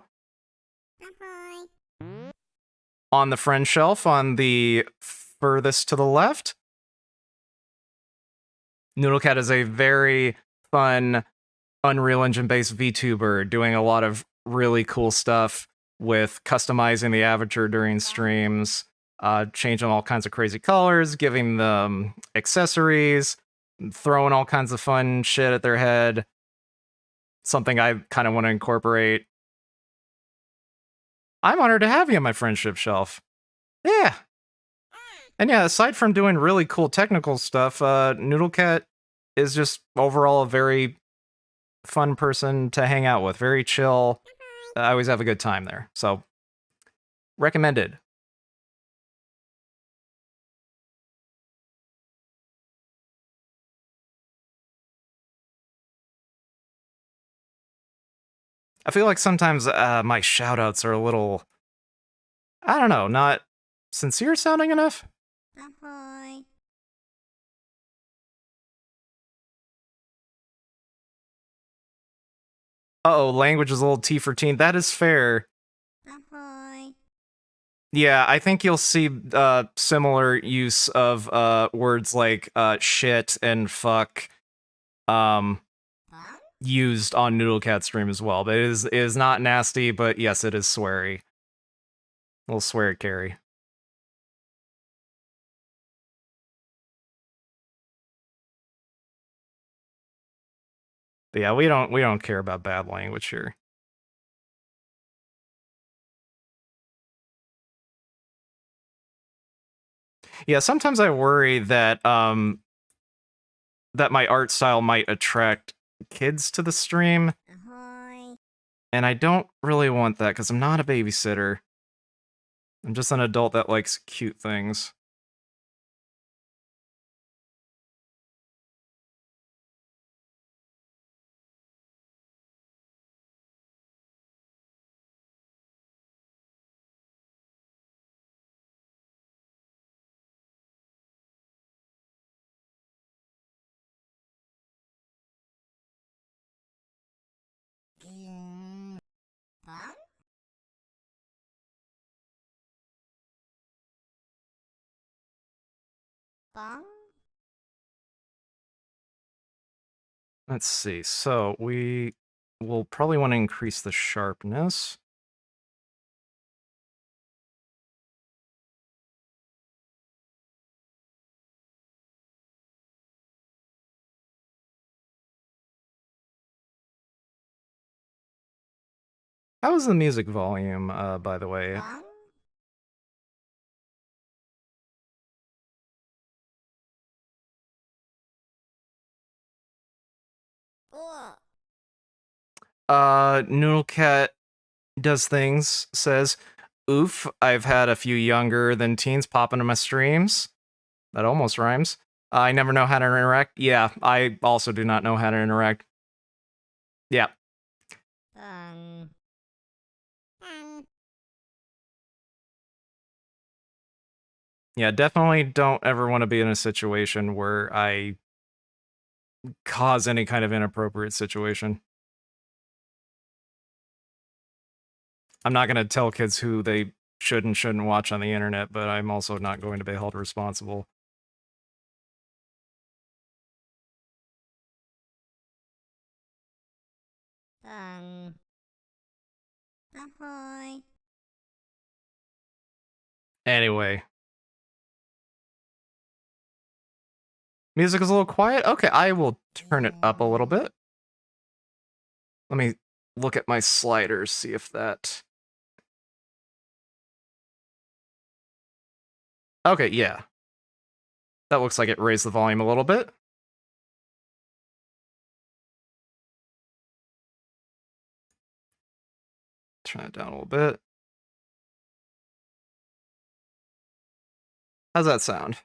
On the friend shelf on the furthest to the left. Noodle Cat is a very fun Unreal Engine based VTuber doing a lot of really cool stuff with customizing the avatar during streams, changing all kinds of crazy colors, giving them accessories, throwing all kinds of fun shit at their head. Something I kind of want to incorporate. I'm honored to have you on my friendship shelf. Yeah. And yeah, aside from doing really cool technical stuff, Noodle Cat is just overall a very fun person to hang out with. Very chill. I always have a good time there. So, recommended. I feel like sometimes my shoutouts are a little, I don't know, not sincere sounding enough. Ahoy. Uh-oh, language is a little T for teen. That is fair. Ahoy. Yeah, I think you'll see similar use of words like shit and fuck used on Noodle Cat stream as well. But it is not nasty, but yes, it is sweary. A little swear carry. But yeah, we don't care about bad language here. Yeah, sometimes I worry that that my art style might attract kids to the stream. Ahoy. And I don't really want that because I'm not a babysitter. I'm just an adult that likes cute things. Bong. Let's see. So we will probably want to increase the sharpness. How is the music volume, by the way? Bong. Ugh. Noodle Cat does things, says, oof, I've had a few younger than teens pop into my streams. That almost rhymes. I never know how to interact. Yeah, I also do not know how to interact. Yeah. Bong. Bong. Yeah, definitely don't ever want to be in a situation where I cause any kind of inappropriate situation. I'm not going to tell kids who they should and shouldn't watch on the internet, but I'm also not going to be held responsible. Bong. Ahoy. Anyway. Music is a little quiet? Okay, I will turn it up a little bit. Let me look at my sliders, see if that... Okay, yeah. That looks like it raised the volume a little bit. Turn it down a little bit. How's that sound?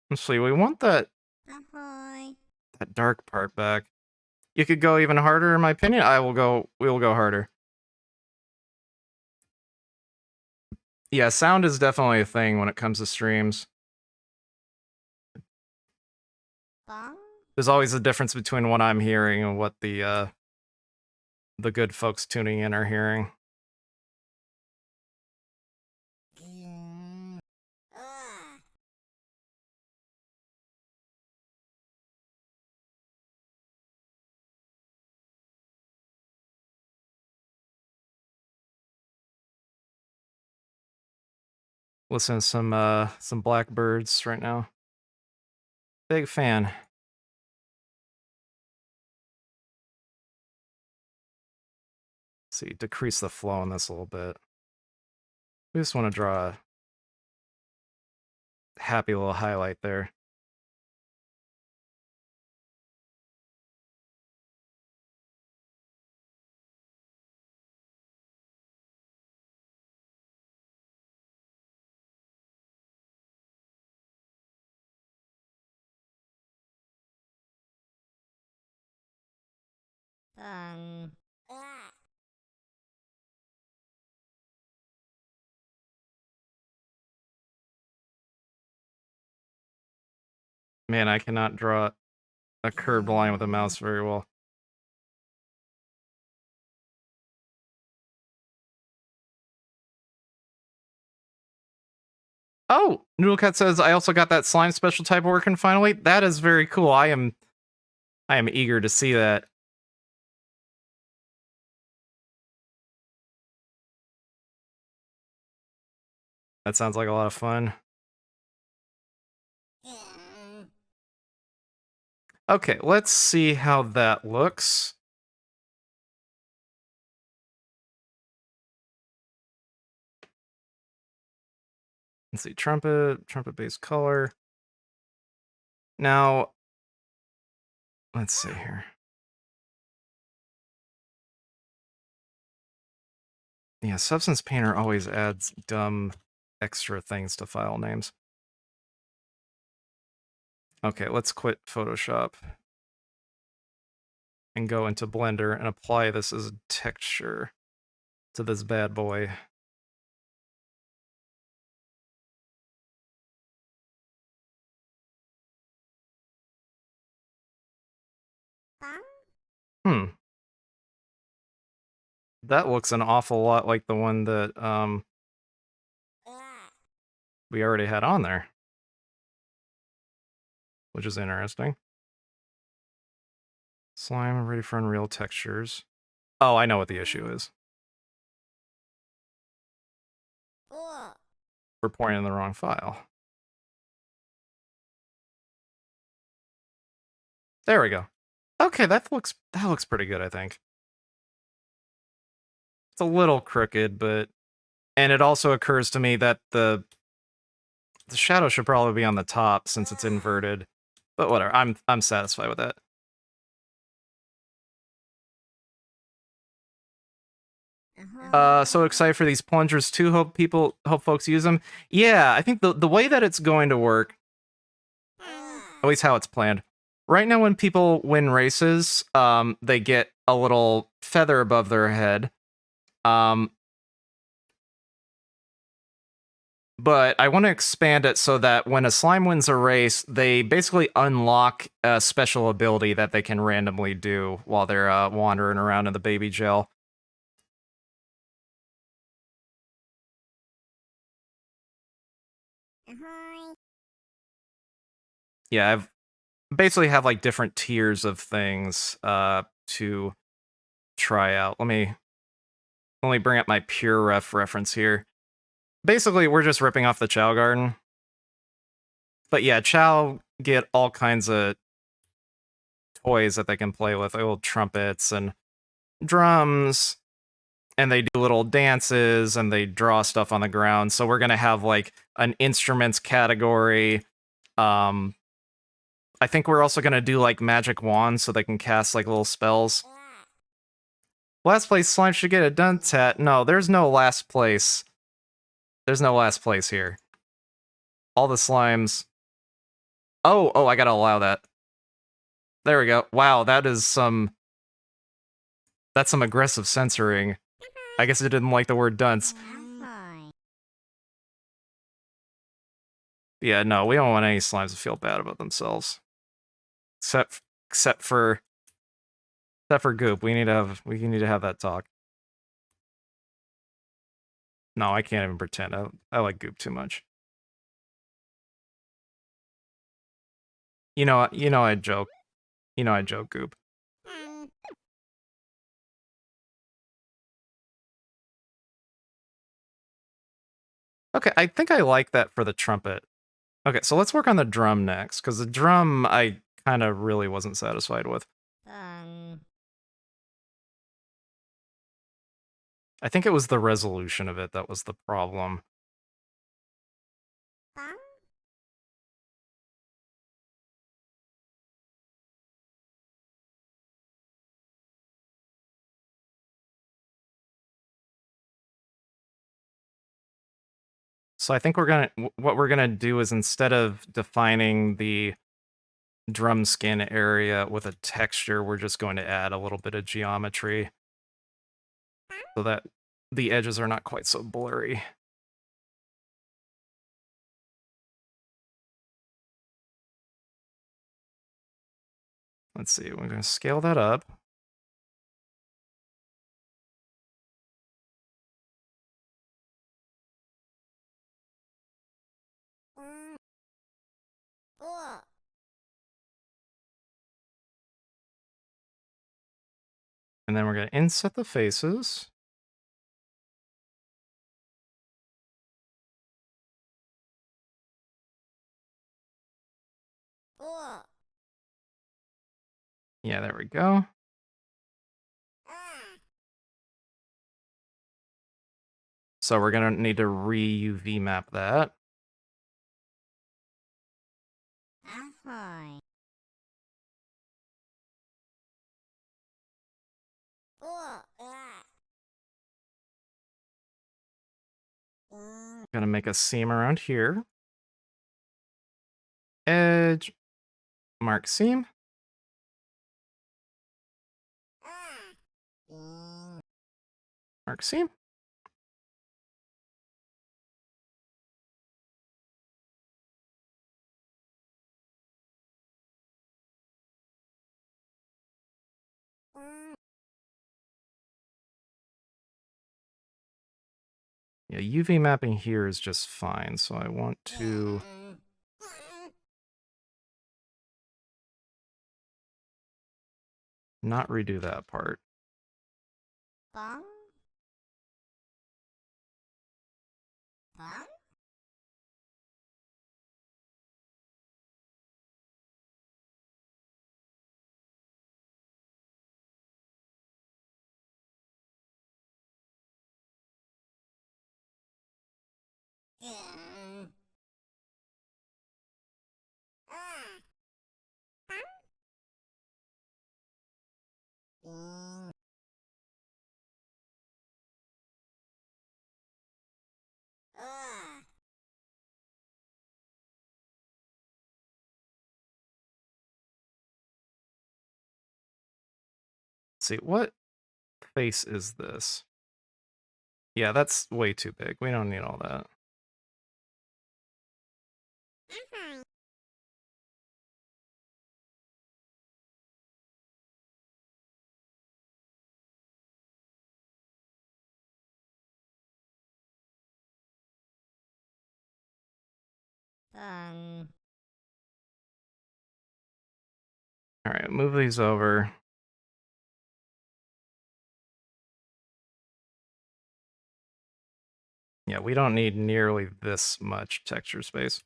Let's see, we want that Ahoy. dark part back. You could go even harder, in my opinion. We'll go harder. Yeah, sound is definitely a thing when it comes to streams. Bong. There's always a difference between what I'm hearing and what the good folks tuning in are hearing. Ugh. Listen to some Blackbirds right now. Big fan. Let's see, decrease the flow on this a little bit. We just want to draw a happy little highlight there. Bong. Ugh. Man, I cannot draw a curved line with a mouse very well. Oh, Noodlecat says, I also got that slime special type working finally. That is very cool. I am eager to see that. That sounds like a lot of fun. Okay, let's see how that looks. Let's see, trumpet based color. Now, let's see here. Yeah, Substance Painter always adds dumb extra things to file names. Okay, let's quit Photoshop and go into Blender and apply this as a texture to this bad boy. That looks an awful lot like the one that we already had on there, which is interesting. Slime ready for Unreal textures. Oh, I know what the issue is. We're pointing in the wrong file. There we go. Okay, that looks pretty good, I think. It's a little crooked, but and it also occurs to me that the shadow should probably be on the top since it's inverted. But whatever, I'm satisfied with that. So excited for these plungers too. Hope folks use them. Yeah, I think the way that it's going to work, at least how it's planned. Right now, when people win races, they get a little feather above their head. But I want to expand it so that when a slime wins a race, they basically unlock a special ability that they can randomly do while they're wandering around in the baby jail. Yeah, I've basically have like different tiers of things to try out. Let me bring up my pure ref reference here. Basically, we're just ripping off the Chow Garden. But yeah, Chow get all kinds of toys that they can play with, like old trumpets and drums, and they do little dances and they draw stuff on the ground. So we're gonna have like an instruments category. I think we're also gonna do like magic wands so they can cast like little spells. Last place slime should get a dunce hat. No, there's no last place. There's no last place here. All the slimes. Oh, I gotta allow that. There we go. Wow, that's some aggressive censoring. I guess it didn't like the word dunce. Yeah, no, we don't want any slimes to feel bad about themselves. Except for Goop. We need to have that talk. No, I can't even pretend. I like Goop too much. You know I joke. You know I joke, Goop. Okay, I think I like that for the trumpet. Okay, so let's work on the drum next, because the drum I kind of really wasn't satisfied with. I think it was the resolution of it that was the problem. So I think what we're gonna do is instead of defining the drum skin area with a texture, we're just going to add a little bit of geometry so that the edges are not quite so blurry. Let's see, we're gonna scale that up. And then we're gonna inset the faces. Yeah, there we go. So we're gonna need to re-UV map that. Gonna make a seam around here. Edge, mark seam. Mark seam. Yeah, UV mapping here is just fine, so I want to not redo that part. Bong? Bong? Let's see, what face is this? Yeah, that's way too big. We don't need all that. Bong. All right, move these over. Yeah, we don't need nearly this much texture space.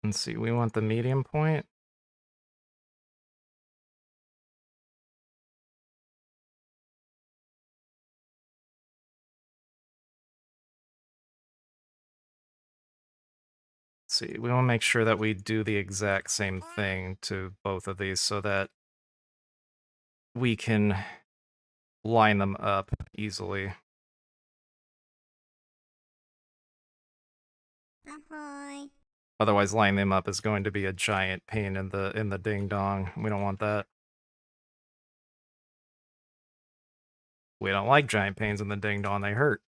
Let's see, we want the medium point. Let's see, we want to make sure that we do the exact same thing to both of these so that we can line them up easily. Ahoy. Otherwise, lining them up is going to be a giant pain in the ding dong. We don't want that. We don't like giant pains in the ding dong. They hurt.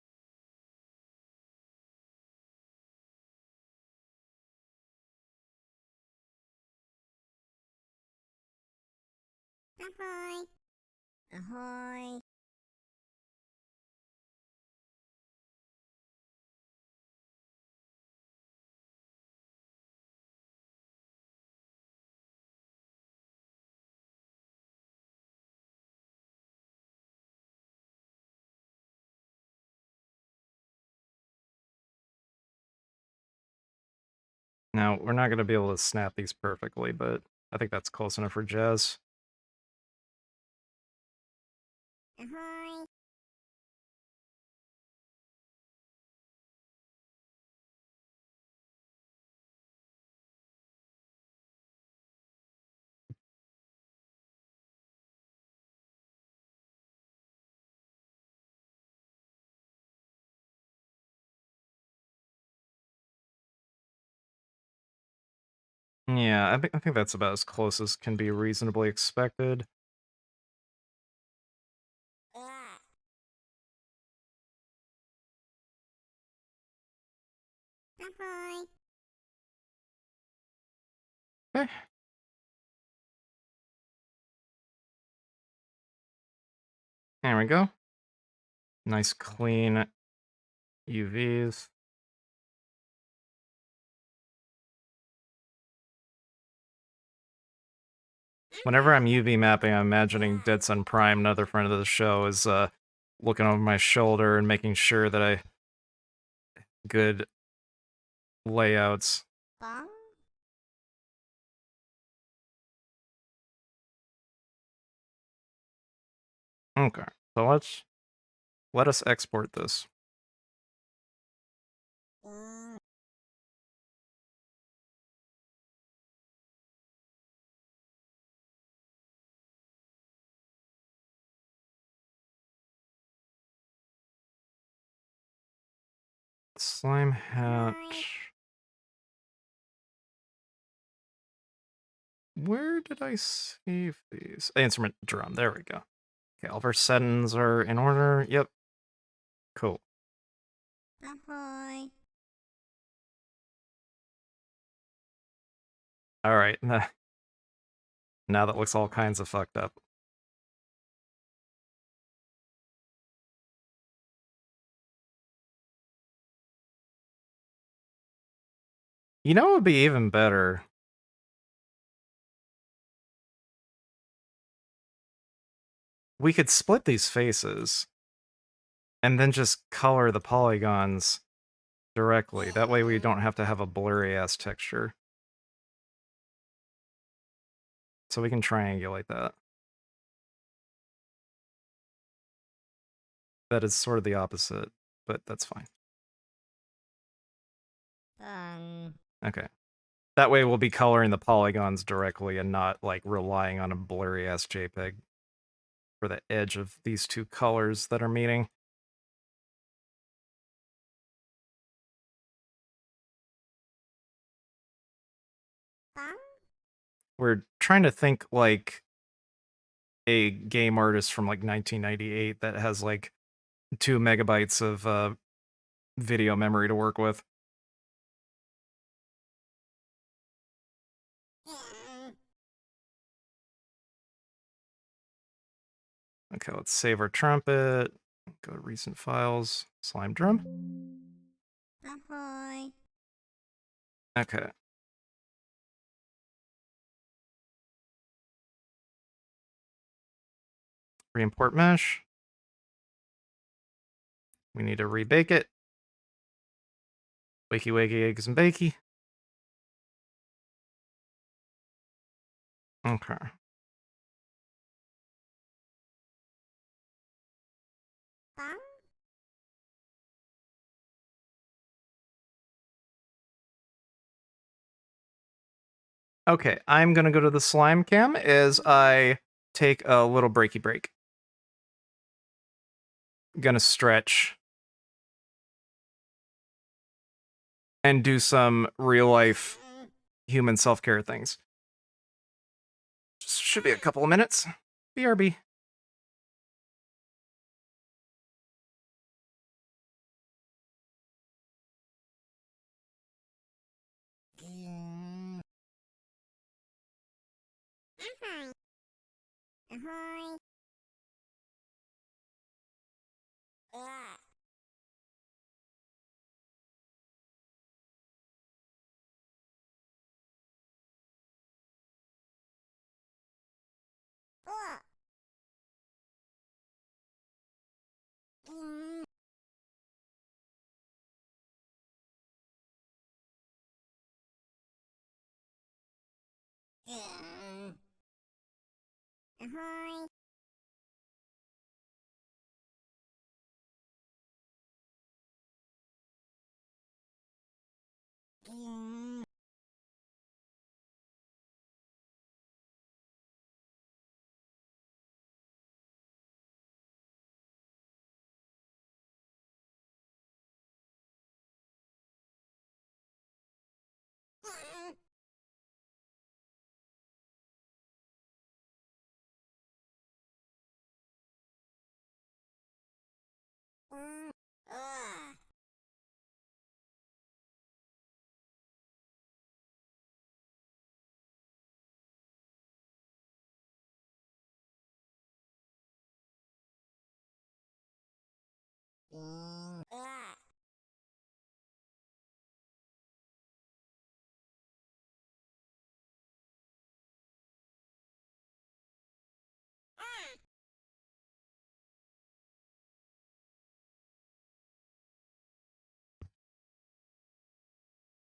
Ahoy. Ahoy. Now, we're not going to be able to snap these perfectly, but I think that's close enough for Jazz. Ahoy. Yeah, I think that's about as close as can be reasonably expected. Ahoy. Okay. There we go. Nice clean UVs. Whenever I'm UV mapping, I'm imagining Dead Sun Prime, another friend of the show, is looking over my shoulder and making sure that I good layouts. Bong? Okay, so let us export this. Slime hat. Where did I save these? Instrument drum. There we go. Okay, all of our settings are in order. Yep. Cool. Ahoy. All right. Now that looks all kinds of fucked up. You know what would be even better? We could split these faces and then just color the polygons directly. That way we don't have to have a blurry ass texture. So we can triangulate that. That is sort of the opposite, but that's fine. Okay. That way we'll be coloring the polygons directly and not like relying on a blurry ass JPEG for the edge of these two colors that are meeting. We're trying to think like a game artist from like 1998 that has like 2 megabytes of video memory to work with. Okay, let's save our trumpet. Go to recent files, slime drum. Ahoy. Okay. Re-import mesh. We need to rebake it. Wakey wakey eggs and bakey. Okay. Okay, I'm gonna go to the slime cam as I take a little breaky break. Gonna stretch and do some real life human self-care things. Just should be a couple of minutes. BRB. Ahoy. Ahoy.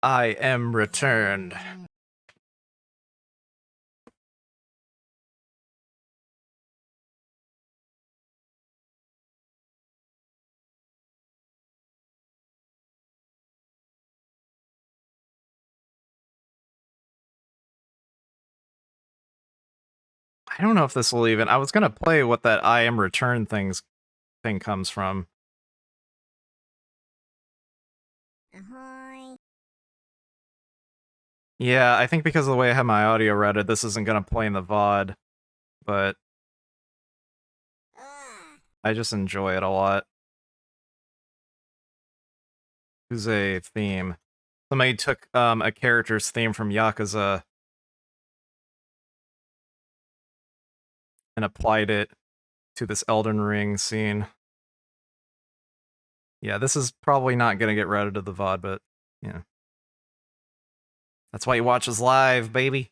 I am returned. I don't know if this will even. I was gonna play what that I am returned thing comes from. Ahoy. Yeah, I think because of the way I have my audio routed, this isn't gonna play in the VOD, but I just enjoy it a lot. Who's a theme? Somebody took a character's theme from Yakuza and applied it to this Elden Ring scene. Yeah, this is probably not gonna get routed to the VOD, but yeah. That's why you watch us live, baby.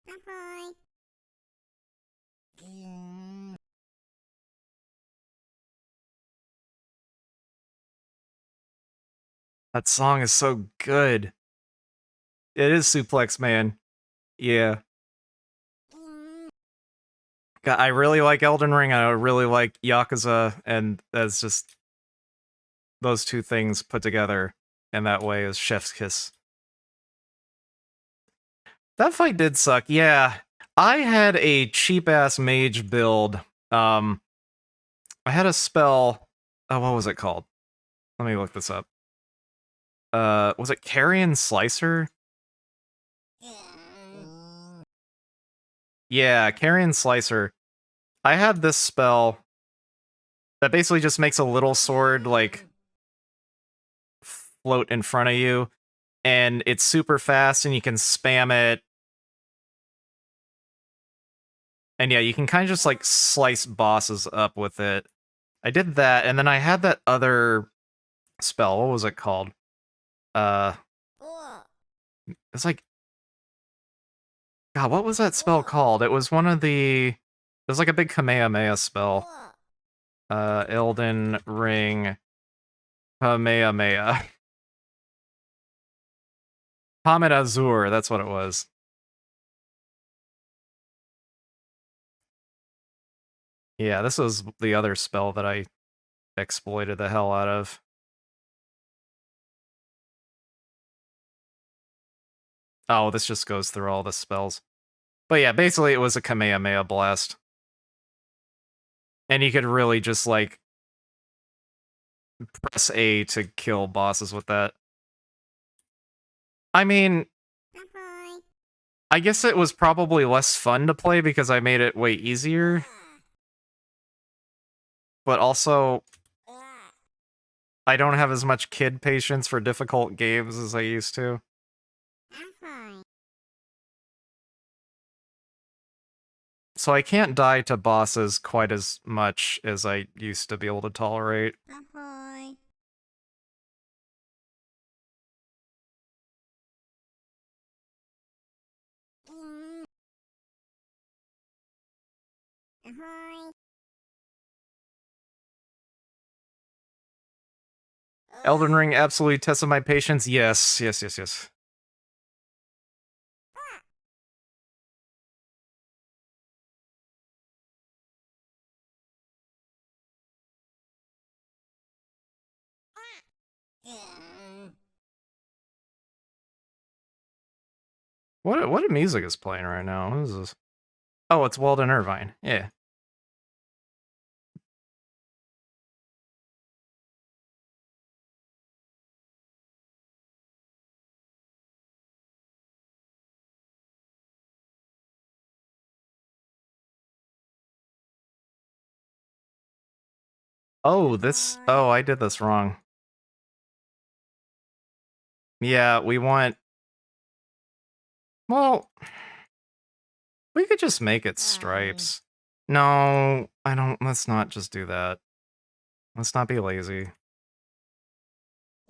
Ahoy. That song is so good. It is Suplex Man. Yeah. God, I really like Elden Ring. I really like Yakuza, and that's just those two things put together in that way is chef's kiss. That fight did suck. Yeah. I had a cheap ass mage build. I had a spell. Oh, what was it called? Let me look this up. Was it Carrion Slicer? Yeah, Carrion Slicer. I had this spell that basically just makes a little sword like float in front of you, and it's super fast and you can spam it. And yeah, you can kind of just like slice bosses up with it. I did that, and then I had that other spell. What was it called? It's like, God, what was that spell called? It was one of the. It was like a big Kamehameha spell. Elden Ring Kamehameha. Comet Azure, that's what it was. Yeah, this was the other spell that I exploited the hell out of. Oh, this just goes through all the spells. But yeah, basically it was a Kamehameha blast. And you could really just like press A to kill bosses with that. I mean, Ahoy. I guess it was probably less fun to play because I made it way easier. But also, I don't have as much kid patience for difficult games as I used to. Ahoy. So I can't die to bosses quite as much as I used to be able to tolerate. Ahoy. Ahoy. Elden Ring absolutely tested my patience. Yes. What music is playing right now? What is this? Oh, it's Weldon Irvine. Yeah. Oh, this. Oh, I did this wrong. Yeah, we want. Well, we could just make it stripes. No, I don't. Let's not just do that. Let's not be lazy.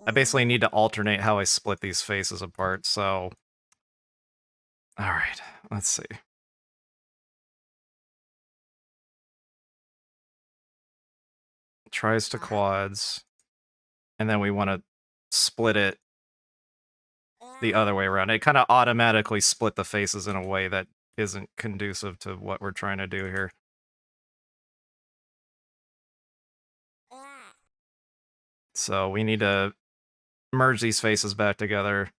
I basically need to alternate how I split these faces apart, so. Alright, let's see. Tries to quads. And then we want to split it the other way around. It kind of automatically split the faces in a way that isn't conducive to what we're trying to do here. So we need to merge these faces back together.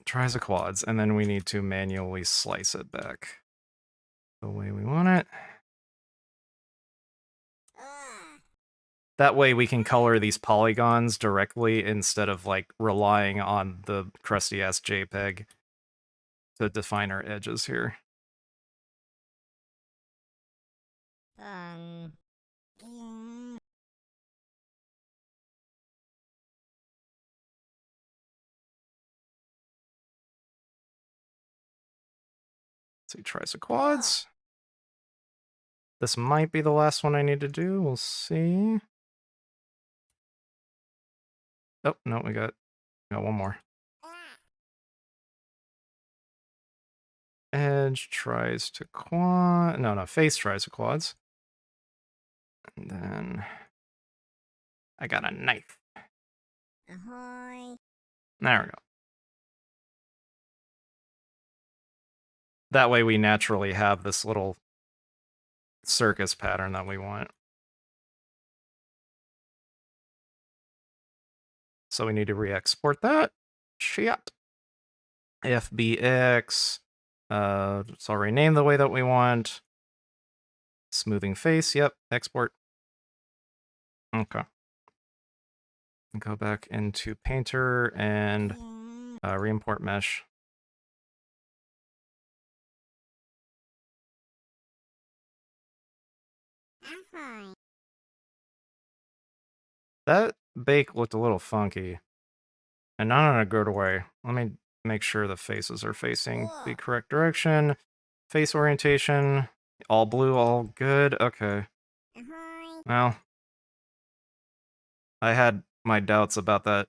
Tries the quads, and then we need to manually slice it back the way we want it. That way we can color these polygons directly instead of like relying on the crusty ass JPEG to define our edges here. Fun. Let's see, tricyquads. This might be the last one I need to do. We'll see. Oh, no, we got one more. Edge tries to quad. No, face tries to quads. And then I got a knife. Ahoy. There we go. That way we naturally have this little circus pattern that we want. So we need to re-export that. Shit. FBX. It's already named the way that we want. Smoothing face. Yep. Export. Okay. Go back into Painter and re-import mesh. Ahoy. That bake looked a little funky. And not in a good way. Let me make sure the faces are facing the correct direction. Face orientation. All blue, all good. Okay. Ahoy. Well, I had my doubts about that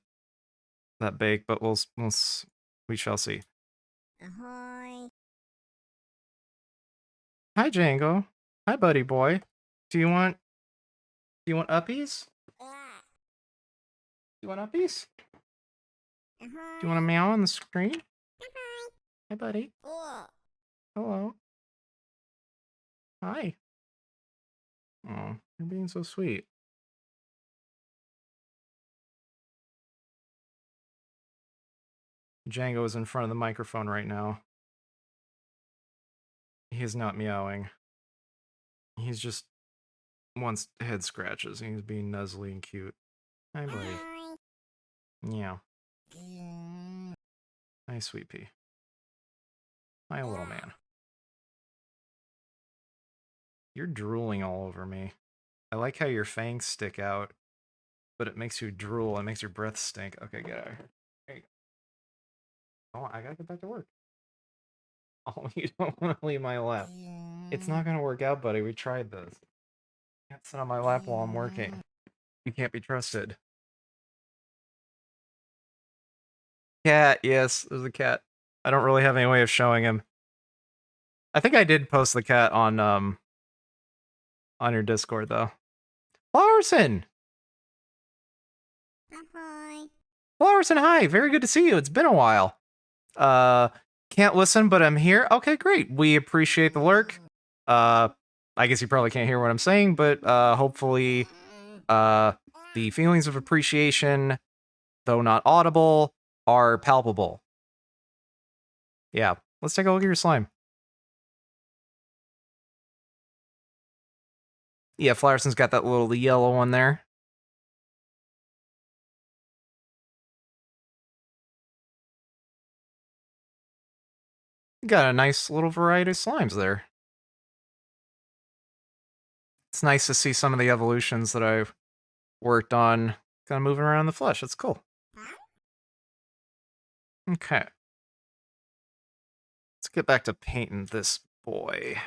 bake, but we shall see. Ahoy. Hi, Django. Hi, buddy boy. Do you want uppies? Do you want uppies? Ahoy. Do you want a meow on the screen? Hi, buddy. Hello. Hi. Oh, you're being so sweet. Django is in front of the microphone right now. He is not meowing. He's just wants head scratches. He's being nuzzly and cute. Hi, buddy. Yeah. Hi, sweet pea. Hi, little man. You're drooling all over me. I like how your fangs stick out, but it makes you drool. It makes your breath stink. Okay, get out of here. There you go. Oh, I gotta get back to work. Oh, you don't want to leave my lap. It's not gonna work out, buddy. We tried this. You can't sit on my lap while I'm working. You can't be trusted. Cat, yes, there's a cat. I don't really have any way of showing him. I think I did post the cat on your Discord though. Flowerson! Ahoy. Flowerson, hi! Very good to see you. It's been a while. Can't listen, but I'm here. Okay, great. We appreciate the lurk. I guess you probably can't hear what I'm saying, but hopefully the feelings of appreciation, though not audible, are palpable. Yeah, let's take a look at your slime. Yeah, Flowerson's got that little yellow one there. Got a nice little variety of slimes there. It's nice to see some of the evolutions that I've worked on kind of moving around the flesh. It's cool. Okay. Let's get back to painting this boy.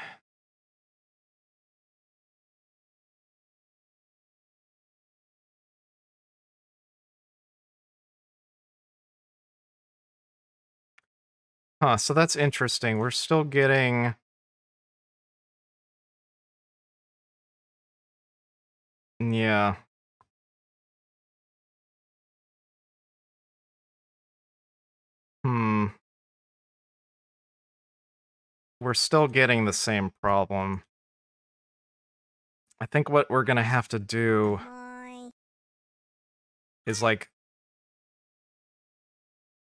Huh, so that's interesting. We're still getting... Yeah. We're still getting the same problem. I think what we're gonna have to do is like...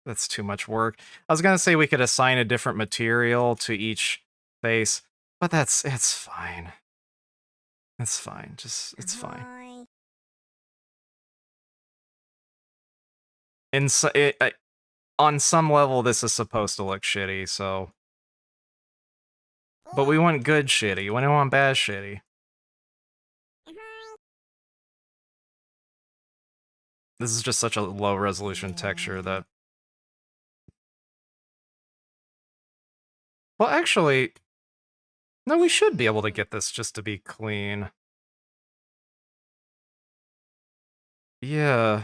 That's too much work. I was gonna say we could assign a different material to each face, but it's fine. It's fine. It's fine. On some level, this is supposed to look shitty, so... But we want good shitty. We don't want bad shitty. This is just such a low resolution texture that... Well, actually... No, we should be able to get this just to be clean. Yeah.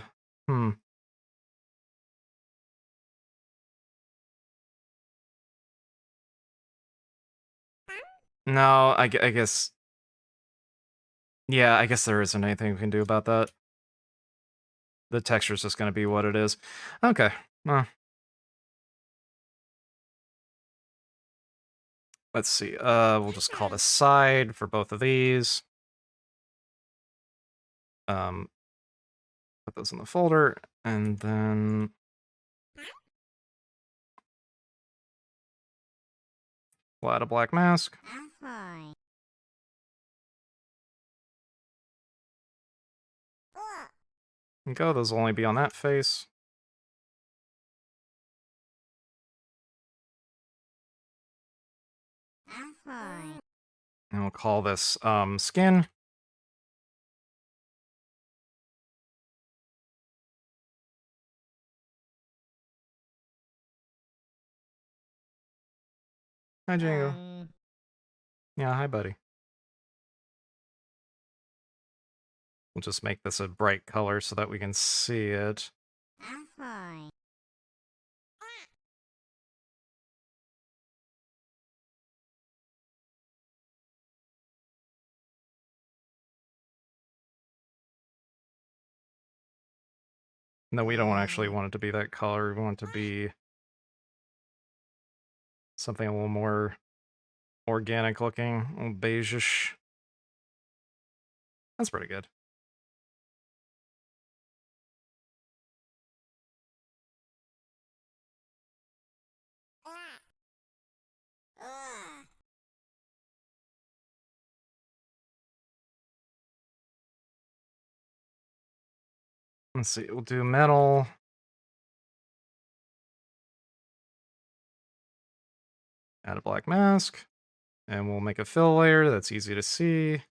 No, I guess... Yeah, I guess there isn't anything we can do about that. The texture's just gonna be what it is. Okay. Let's see. We'll just call this side for both of these. Put those in the folder, and then... we'll add a black mask. Ahoy. Go, those will only be on that face. Ahoy. And we'll call this skin. Hi, Django. Yeah, hi, buddy. We'll just make this a bright color so that we can see it. Ahoy. No, we don't actually want it to be that color. We want it to be something a little more organic looking, a little beige-ish. That's pretty good. Let's see, we'll do metal. Add a black mask. And we'll make a fill layer that's easy to see.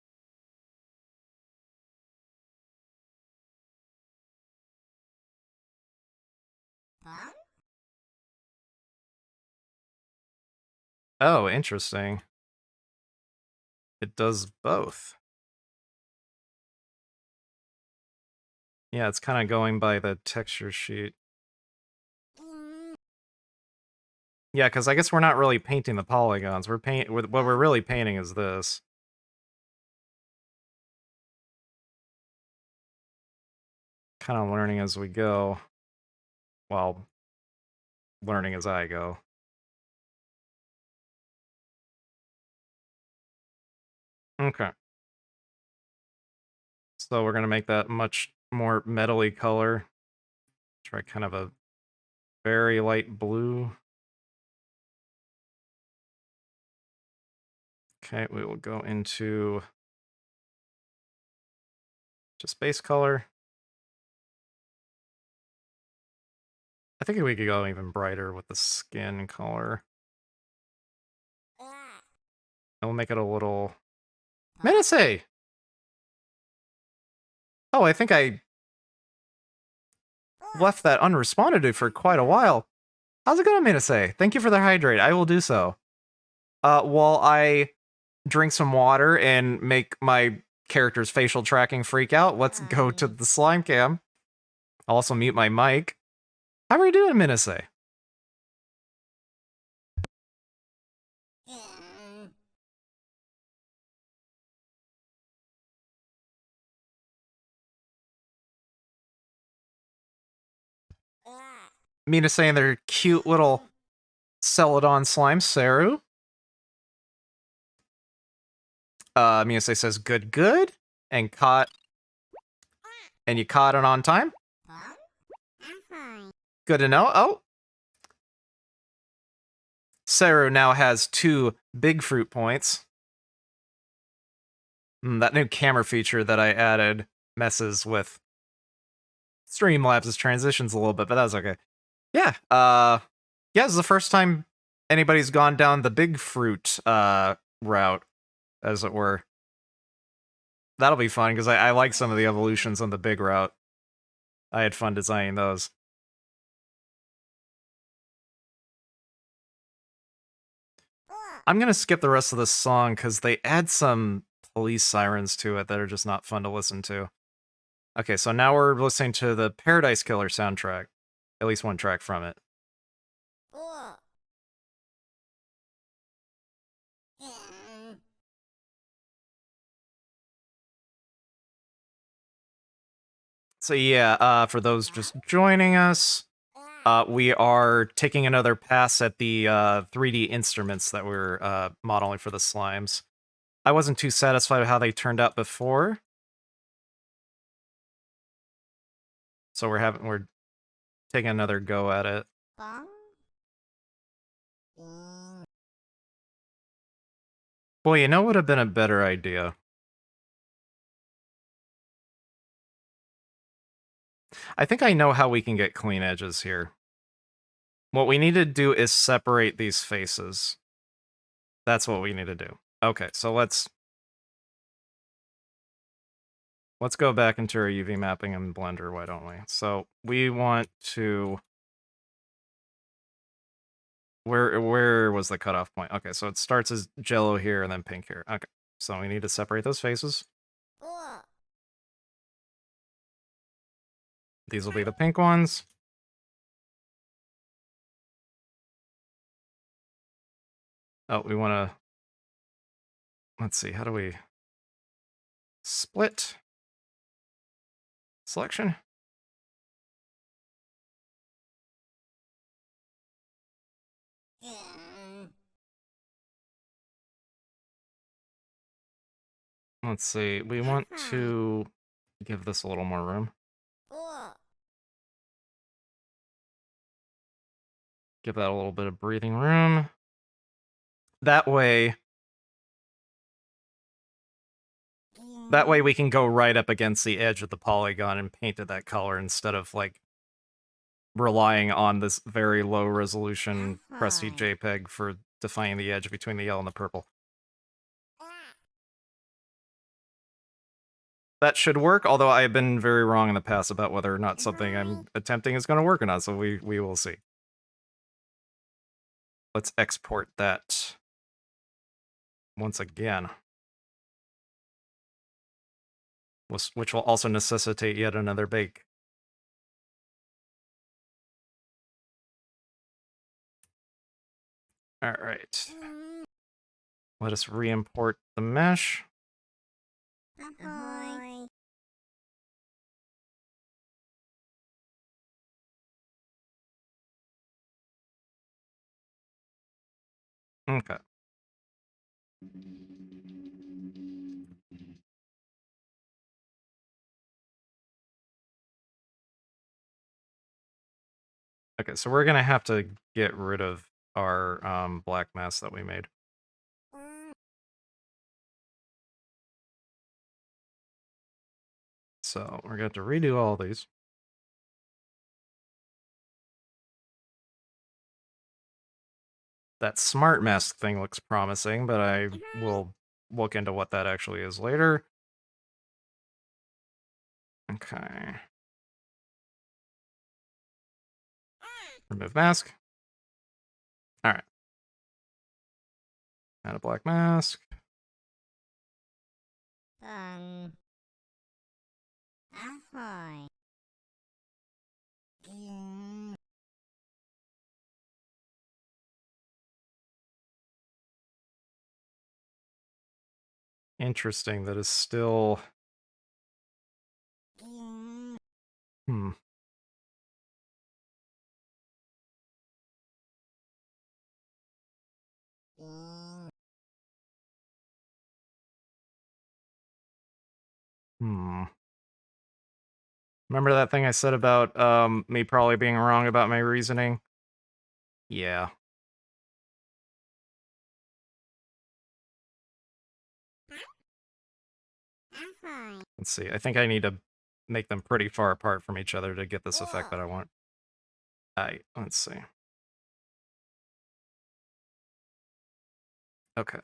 Oh, interesting. It does both. Yeah, it's kind of going by the texture sheet. Yeah, because I guess we're not really painting the polygons. What we're really painting is this. Kind of learning as we go. Well, learning as I go. Okay. So we're gonna make that much more metal-y color. Try kind of a very light blue. Okay, we will go into just base color. I think we could go even brighter with the skin color. And we'll make it a little... Menacé! Oh, I think I left that unresponded to for quite a while. How's it going, Menacé? Thank you for the hydrate. I will do so. While I drink some water and make my character's facial tracking freak out, let's go to the slime cam. I'll also mute my mic. How are you doing, Menacé? Mina saying they're cute little Celadon slime, Saru. Miyase says good, and you caught it on time. Good to know. Oh, Saru now has 2 big fruit points. That new camera feature that I added messes with Streamlabs' transitions a little bit, but that's okay. Yeah, yeah, this is the first time anybody's gone down the big fruit route, as it were. That'll be fun, because I like some of the evolutions on the big route. I had fun designing those. I'm gonna skip the rest of this song because they add some police sirens to it that are just not fun to listen to. Okay, so now we're listening to the Paradise Killer soundtrack. At least one track from it. So yeah, for those just joining us, we are taking another pass at the 3D instruments that we're modeling for the slimes. I wasn't too satisfied with how they turned out before. So we're taking another go at it. Boy, you know what would have been a better idea? I think I know how we can get clean edges here. What we need to do is separate these faces. That's what we need to do. Okay, so let's go back into our UV mapping in Blender, why don't we? So we want to... Where was the cutoff point? Okay, so it starts as jello here and then pink here. Okay, so we need to separate those faces. These will be the pink ones. Oh, we want to... Let's see, how do we... Split? Selection? Let's see, we want to give this a little more room. Give that a little bit of breathing room. That way we can go right up against the edge of the polygon and paint it that color instead of, like, relying on this very low resolution crusty JPEG for defining the edge between the yellow and the purple. That should work, although I have been very wrong in the past about whether or not something I'm attempting is going to work or not, so we will see. Let's export that once again. Which will also necessitate yet another bake. Alright. Let us re-import the mesh. Okay. Okay, so we're gonna have to get rid of our black mass that we made. So we're gonna have to redo all these. That smart mask thing looks promising, but I will look into what that actually is later. Okay. Remove mask. Alright. Add a black mask. Interesting, that is still... Hmm. Hmm. Remember that thing I said about me probably being wrong about my reasoning? Yeah. Let's see. I think I need to make them pretty far apart from each other to get this effect that I want. Alright, let's see. Okay.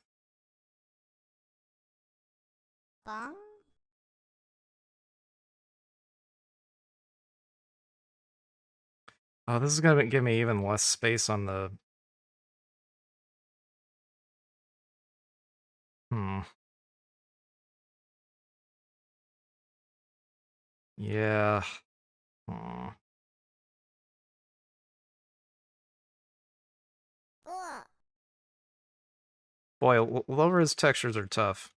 Oh, this is gonna give me even less space on the... Hmm. Yeah. Hmm. Ugh. Boy, lower his textures are tough.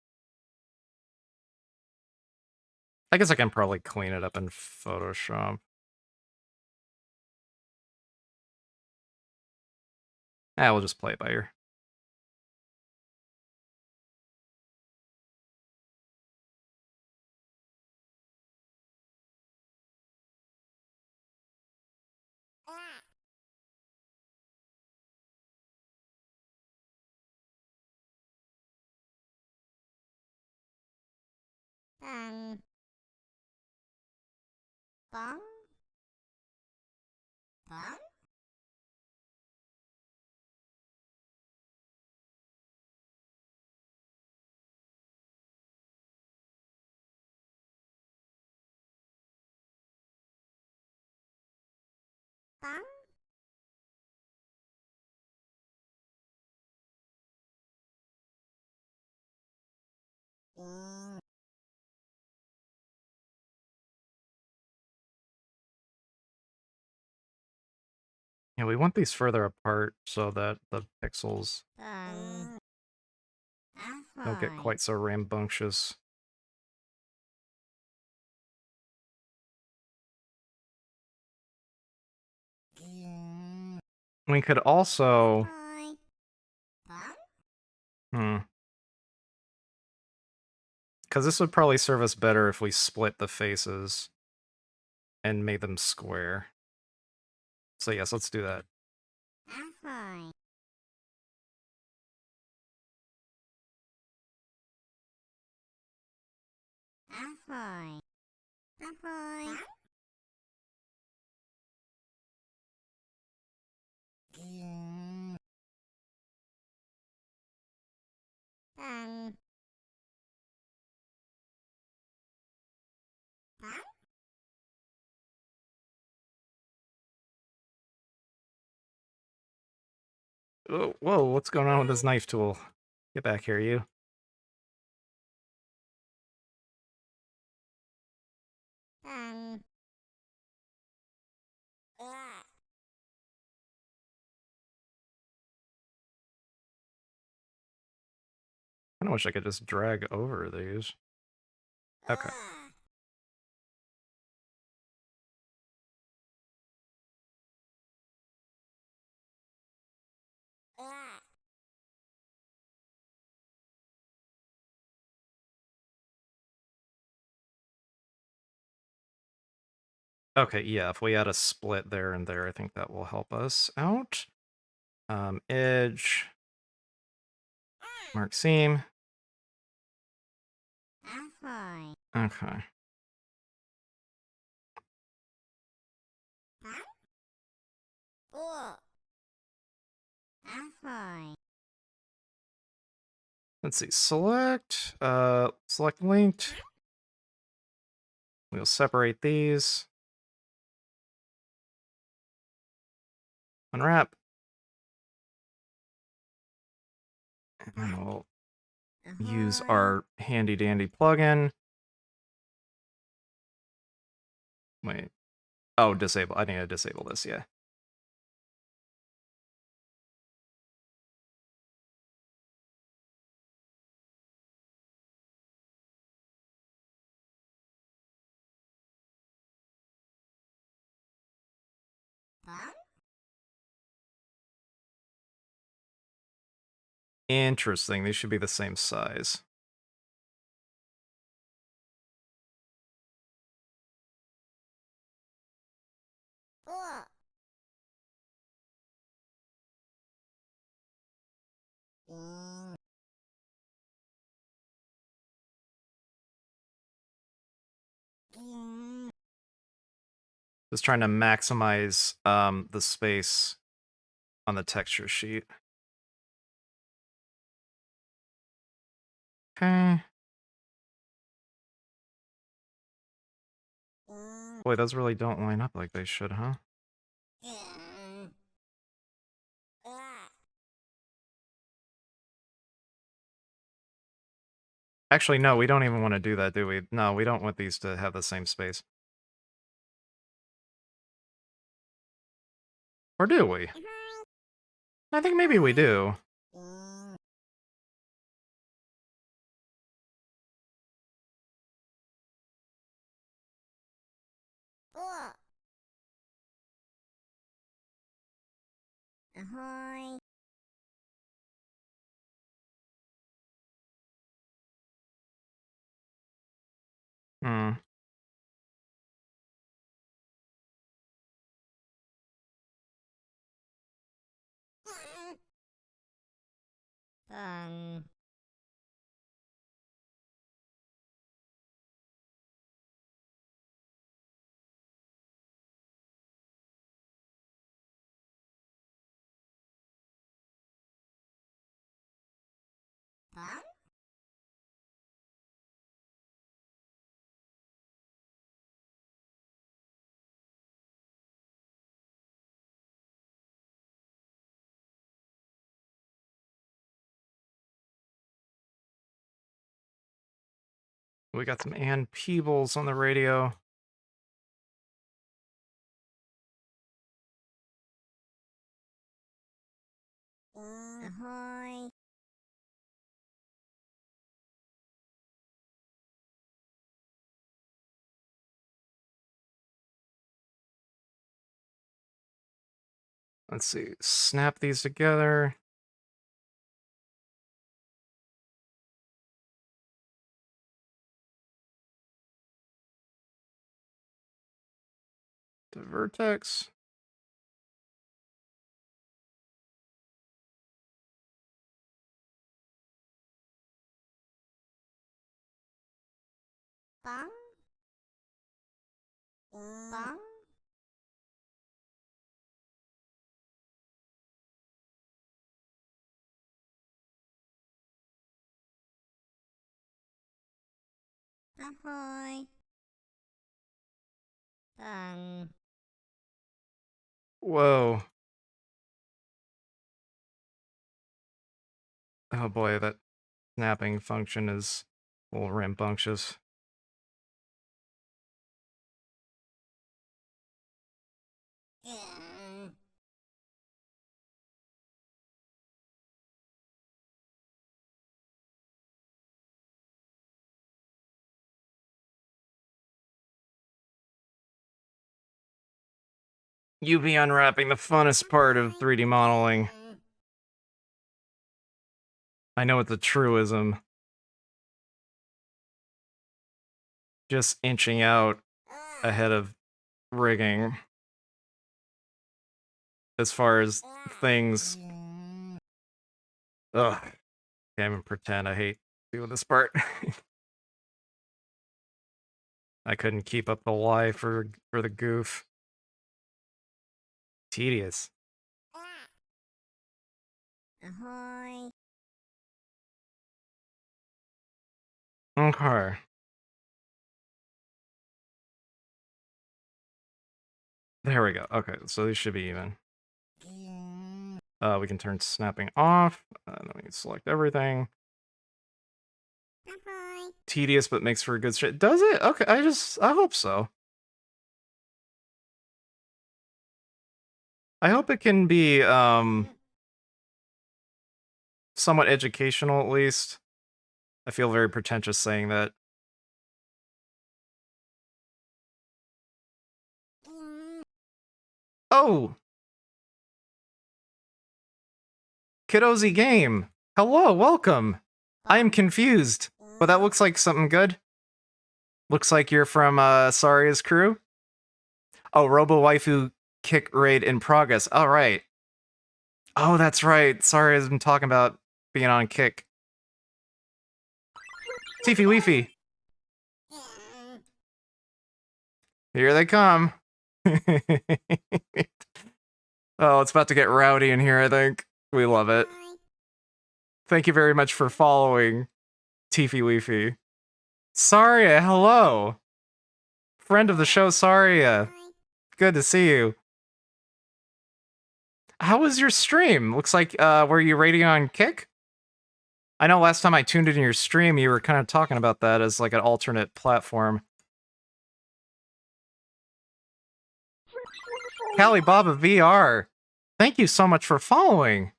I guess I can probably clean it up in Photoshop. We'll just play it by ear. Ah. Bong? Bong? Bong? Mm. Yeah, we want these further apart so that the pixels don't get Ahoy. quite so rambunctious. Mm. We could also... Ahoy. Bong? Hmm. Because this would probably serve us better if we split the faces and made them square. So yes, let's do that. Ahoy. Ahoy. Ahoy. Mm. Bong. Bong? Oh, whoa, what's going on with this knife tool? Get back here, you. Bong. Ah. I wish I could just drag over these. Okay. Ah. Ah. Okay, yeah, if we add a split there and there, I think that will help us out. Edge, mark seam. Ahoy. Okay. Bong? Ugh. Ahoy. Let's see, select linked. We'll separate these. Unwrap. And we'll use our handy dandy plugin. Wait. Oh, disable. I need to disable this, yeah. Bong? Interesting. These should be the same size. Ugh. Mm. Mm. Just trying to maximize the space on the texture sheet. Okay. Mm. Boy, those really don't line up like they should, huh? Yeah. Actually, no, we don't even want to do that, do we? No, we don't want these to have the same space. Or do we? I think maybe we do. Ahoy. Hmm. Bang. Bang. We got some Ann Peebles on the radio. Ahoy. Let's see. Snap these together. The vertex. Bang. Bang. Ahoy. Bang. Whoa. Oh boy, that snapping function is a little rambunctious. UV unwrapping, the funnest part of 3D modeling. I know it's a truism. Just inching out ahead of rigging. As far as things. Ugh. Can't even pretend I hate doing this part. I couldn't keep up the lie for the goof. Tedious. Ahoy. Okay. There we go. Okay, so these should be even. We can turn snapping off. Then we can select everything. Ahoy. Tedious, but makes for a good straight. Does it? Okay, I hope so. I hope it can be, somewhat educational, at least. I feel very pretentious saying that. Oh! Kiddozy Game! Hello, welcome! I am confused, but that looks like something good. Looks like you're from, Saria's crew? Oh, Robo Waifu Kick Raid in progress. Alright. Oh, that's right. Saria's been talking about being on Kick. Tiffy Weefy! Here they come! Oh, it's about to get rowdy in here, I think. We love it. Thank you very much for following, Tiffy Weefy. Saria, hello! Friend of the show, Saria. Good to see you. How was your stream? Looks like, were you rating on Kick? I know last time I tuned into your stream, you were kind of talking about that as like an alternate platform. Callie Baba VR, thank you so much for following.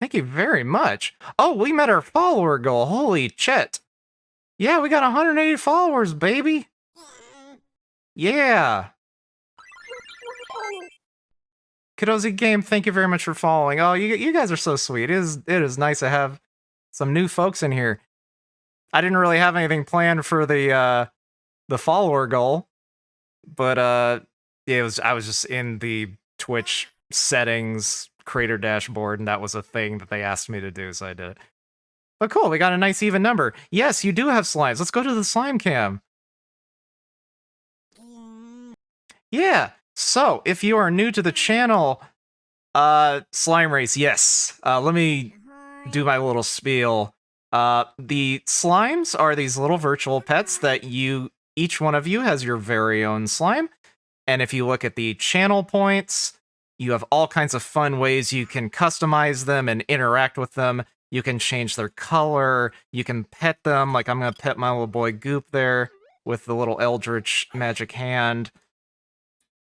Thank you very much. Oh, we met our follower goal. Holy shit. Yeah, we got 180 followers, baby. Yeah. Kadozi Game, thank you very much for following. Oh, you guys are so sweet. It is nice to have some new folks in here. I didn't really have anything planned for the follower goal, but yeah, I was just in the Twitch settings creator dashboard, and that was a thing that they asked me to do, so I did it. But cool, we got a nice even number. Yes, you do have slimes. Let's go to the slime cam. Yeah. So, if you are new to the channel, Slime Race, yes. Let me do my little spiel. The slimes are these little virtual pets that each one of you has your very own slime. And if you look at the channel points, you have all kinds of fun ways you can customize them and interact with them. You can change their color. You can pet them. Like I'm going to pet my little boy Goop there with the little Eldritch magic hand.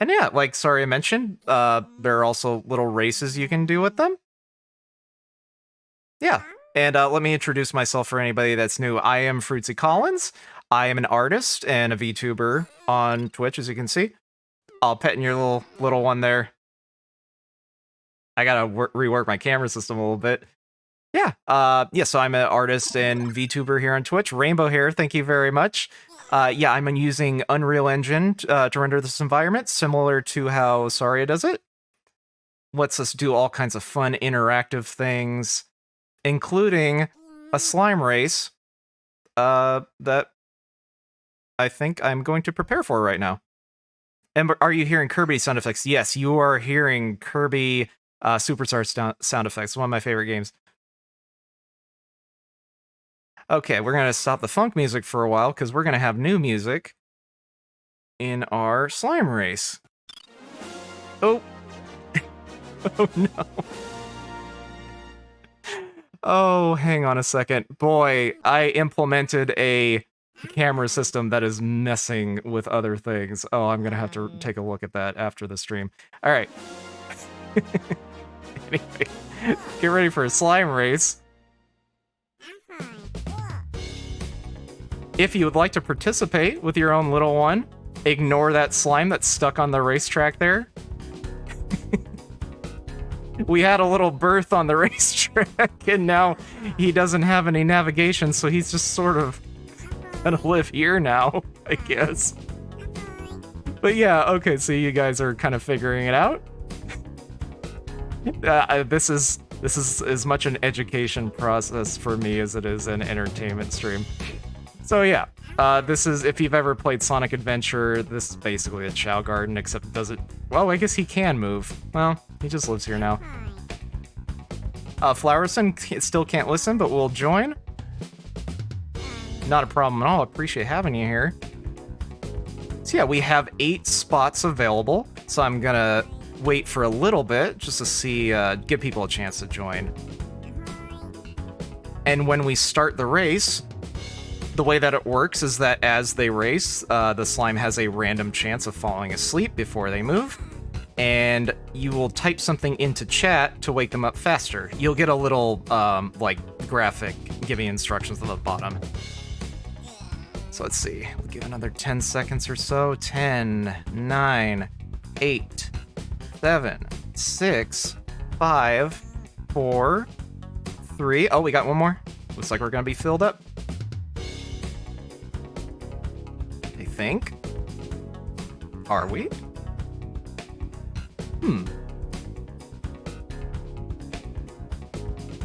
And yeah, like sorry I mentioned, there are also little races you can do with them. Yeah, and let me introduce myself for anybody that's new. I am Fruitsy Collins. I am an artist and a VTuber on Twitch, as you can see. I'll pet in your little one there. I gotta rework my camera system a little bit. Yeah, so I'm an artist and VTuber here on Twitch. Rainbow Hair, thank you very much. Yeah, I'm using Unreal Engine to render this environment, similar to how Saria does it. Lets us do all kinds of fun interactive things, including a slime race that I think I'm going to prepare for right now. And are you hearing Kirby sound effects? Yes, you are hearing Kirby Superstar sound effects, one of my favorite games. Okay, we're going to stop the funk music for a while because we're going to have new music in our slime race. Oh. Oh, no. Oh, hang on a second. Boy, I implemented a camera system that is messing with other things. Oh, I'm going to have to take a look at that after the stream. All right. Anyway, get ready for a slime race. If you would like to participate with your own little one, ignore that slime that's stuck on the racetrack there. We had a little birth on the racetrack, and now he doesn't have any navigation, so he's just sort of gonna live here now, I guess. But yeah, okay, so you guys are kind of figuring it out. This is as much an education process for me as it is an entertainment stream. So yeah, this is, if you've ever played Sonic Adventure, this is basically a Chao Garden, except it doesn't, well, I guess he can move. Well, he just lives here now. Flowerson still can't listen, but will join. Not a problem at all, appreciate having you here. So yeah, we have 8 spots available, so I'm gonna wait for a little bit just to see, give people a chance to join. And when we start the race, the way that it works is that as they race, the slime has a random chance of falling asleep before they move, and you will type something into chat to wake them up faster. You'll get a little, like, graphic giving instructions on the bottom. So let's see, we'll give another 10 seconds or so. 10, 9, 8, 7, 6, 5, 4, 3. Oh, we got one more. Looks like we're gonna be filled up. I think. Are we?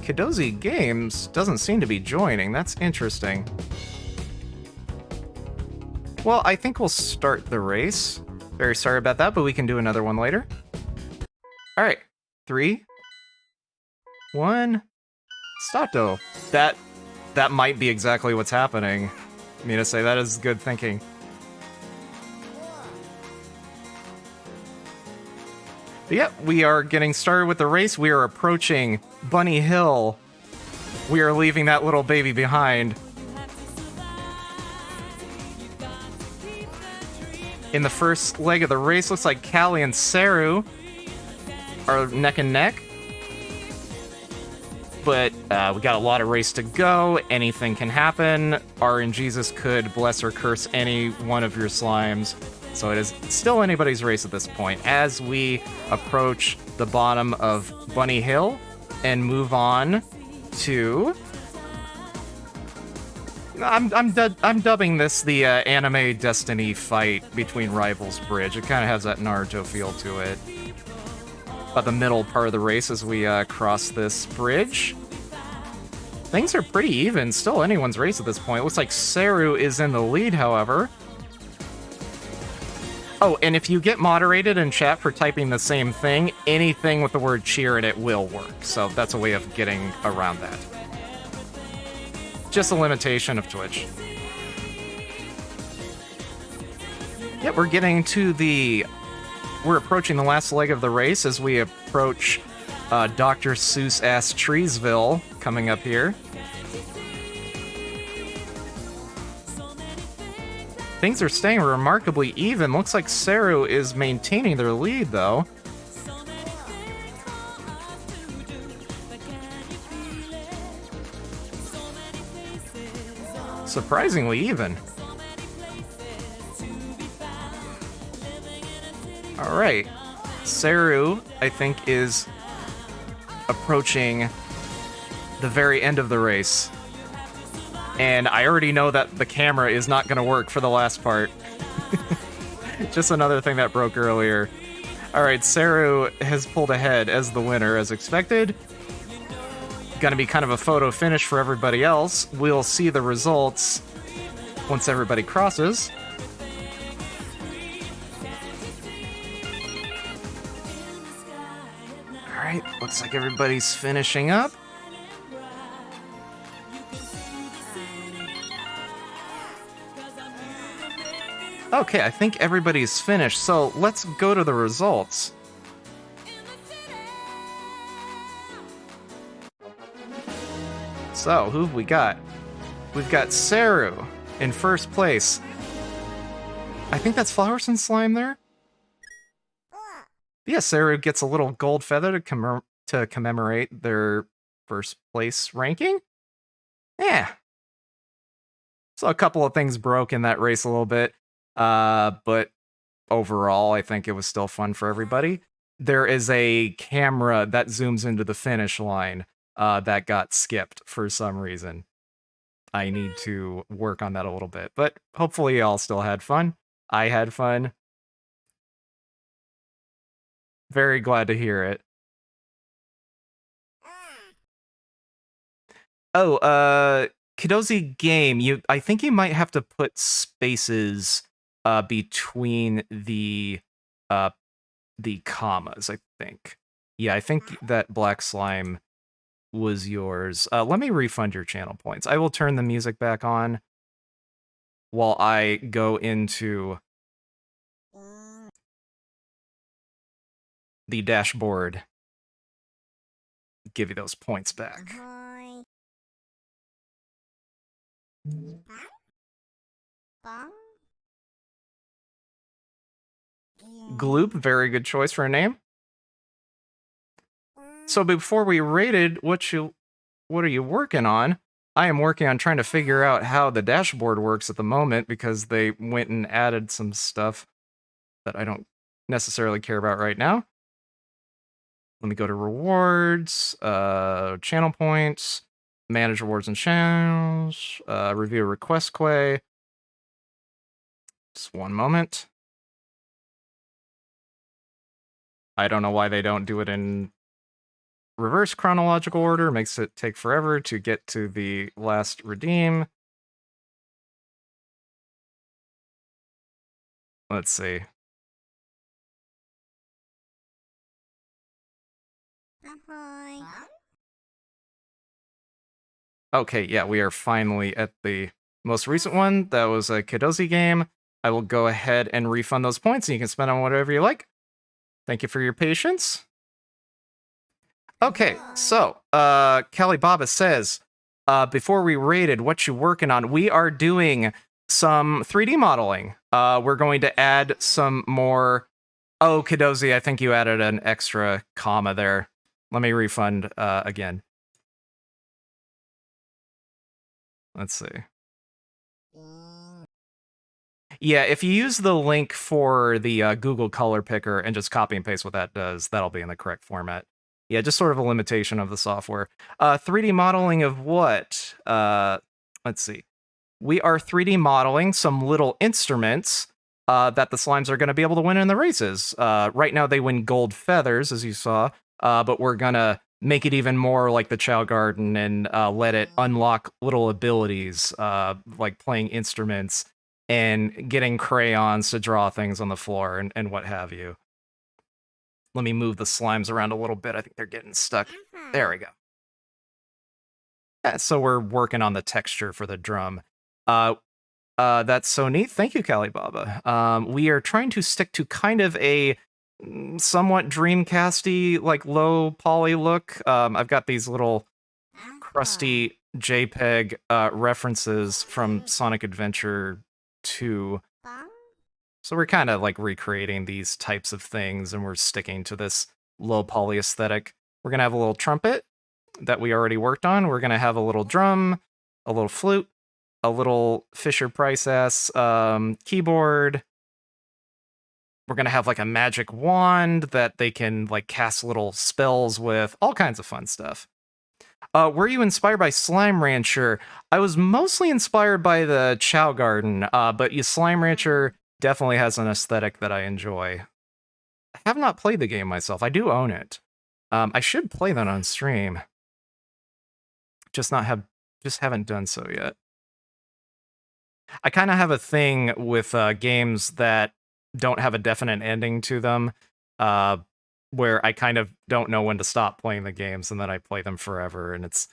Kadozi Games doesn't seem to be joining. That's interesting. Well, I think we'll start the race. Very sorry about that, but we can do another one later. All right, 3, 1, Stato. That might be exactly what's happening. I mean to say, that is good thinking. But Yep, we are getting started with the race. We are approaching Bunny Hill. We are leaving that little baby behind. In the first leg of the race, looks like Callie and Saru are neck and neck. But we got a lot of race to go. Anything can happen. RNGesus could bless or curse any one of your slimes. So it is still anybody's race at this point. As we approach the bottom of Bunny Hill and move on to... I'm dubbing this the anime Destiny fight between Rivals Bridge. It kind of has that Naruto feel to it. About the middle part of the race as we cross this bridge. Things are pretty even. Still anyone's race at this point. It looks like Saru is in the lead, however. Oh, and if you get moderated in chat for typing the same thing, anything with the word cheer in it will work. So that's a way of getting around that. Just a limitation of Twitch. Yeah, we're getting to the... We're approaching the last leg of the race as we approach Dr. Seuss-ass Treesville coming up here. Things are staying remarkably even. Looks like Saru is maintaining their lead, though. Surprisingly even. All right. Saru, I think, is approaching the very end of the race. And I already know that the camera is not going to work for the last part. Just another thing that broke earlier. All right, Saru has pulled ahead as the winner, as expected. Gonna be kind of a photo finish for everybody else. We'll see the results once everybody crosses. Alright, looks like everybody's finishing up. Okay, I think everybody's finished, so let's go to the results. So, who have we got? We've got Saru in first place. I think that's Flowers and Slime there? Yeah, Saru gets a little gold feather to commemorate their first place ranking. Yeah. So a couple of things broke in that race a little bit. But overall, I think it was still fun for everybody. There is a camera that zooms into the finish line that got skipped for some reason. I need to work on that a little bit, but hopefully y'all still had fun. I had fun. Very glad to hear it. Oh, Kidozi Game, I think you might have to put spaces between the commas, I think. Yeah, I think that Black Slime was yours. Let me refund your channel points. I will turn the music back on while I go into the dashboard. Give you those points back. Gloop, very good choice for a name. So before we rated, what are you working on? I am working on trying to figure out how the dashboard works at the moment because they went and added some stuff that I don't necessarily care about right now. Let me go to rewards, channel points, manage rewards and channels, review request queue. Just one moment. I don't know why they don't do it in reverse chronological order. Makes it take forever to get to the last redeem. Let's see. Okay, yeah, we are finally at the most recent one. That was a Kidozi Game. I will go ahead and refund those points, and you can spend on whatever you like. Thank you for your patience. Okay, so Kelly Baba says, before we rated, what you working on? We are doing some 3D modeling. We're going to add some more. Oh, Kadozi, I think you added an extra comma there. Let me refund again. Let's see. Yeah, if you use the link for the Google Color Picker and just copy and paste what that does, that'll be in the correct format. Yeah, just sort of a limitation of the software. 3D modeling of what? Let's see. We are 3D modeling some little instruments that the slimes are going to be able to win in the races. Right now, they win gold feathers, as you saw, but we're going to make it even more like the Chow Garden and let it unlock little abilities like playing instruments and getting crayons to draw things on the floor and what have you. Let me move the slimes around a little bit. I think they're getting stuck. There we go. Yeah, so we're working on the texture for the drum. That's so neat. Thank you, Kalibaba. We are trying to stick to kind of a somewhat Dreamcasty, like low poly look. I've got these little crusty JPEG references from Sonic Adventure 2. So we're kind of like recreating these types of things, and we're sticking to this low poly aesthetic. We're gonna have a little trumpet that we already worked on. We're gonna have a little drum, a little flute, a little Fisher Price ass keyboard. We're gonna have like a magic wand that they can like cast little spells with, all kinds of fun stuff. Were you inspired by Slime Rancher? I was mostly inspired by the Chow Garden, but Slime Rancher definitely has an aesthetic that I enjoy. I have not played the game myself. I do own it. I should play that on stream. Just haven't done so yet. I kind of have a thing with games that don't have a definite ending to them, where I kind of don't know when to stop playing the games, and then I play them forever, and it's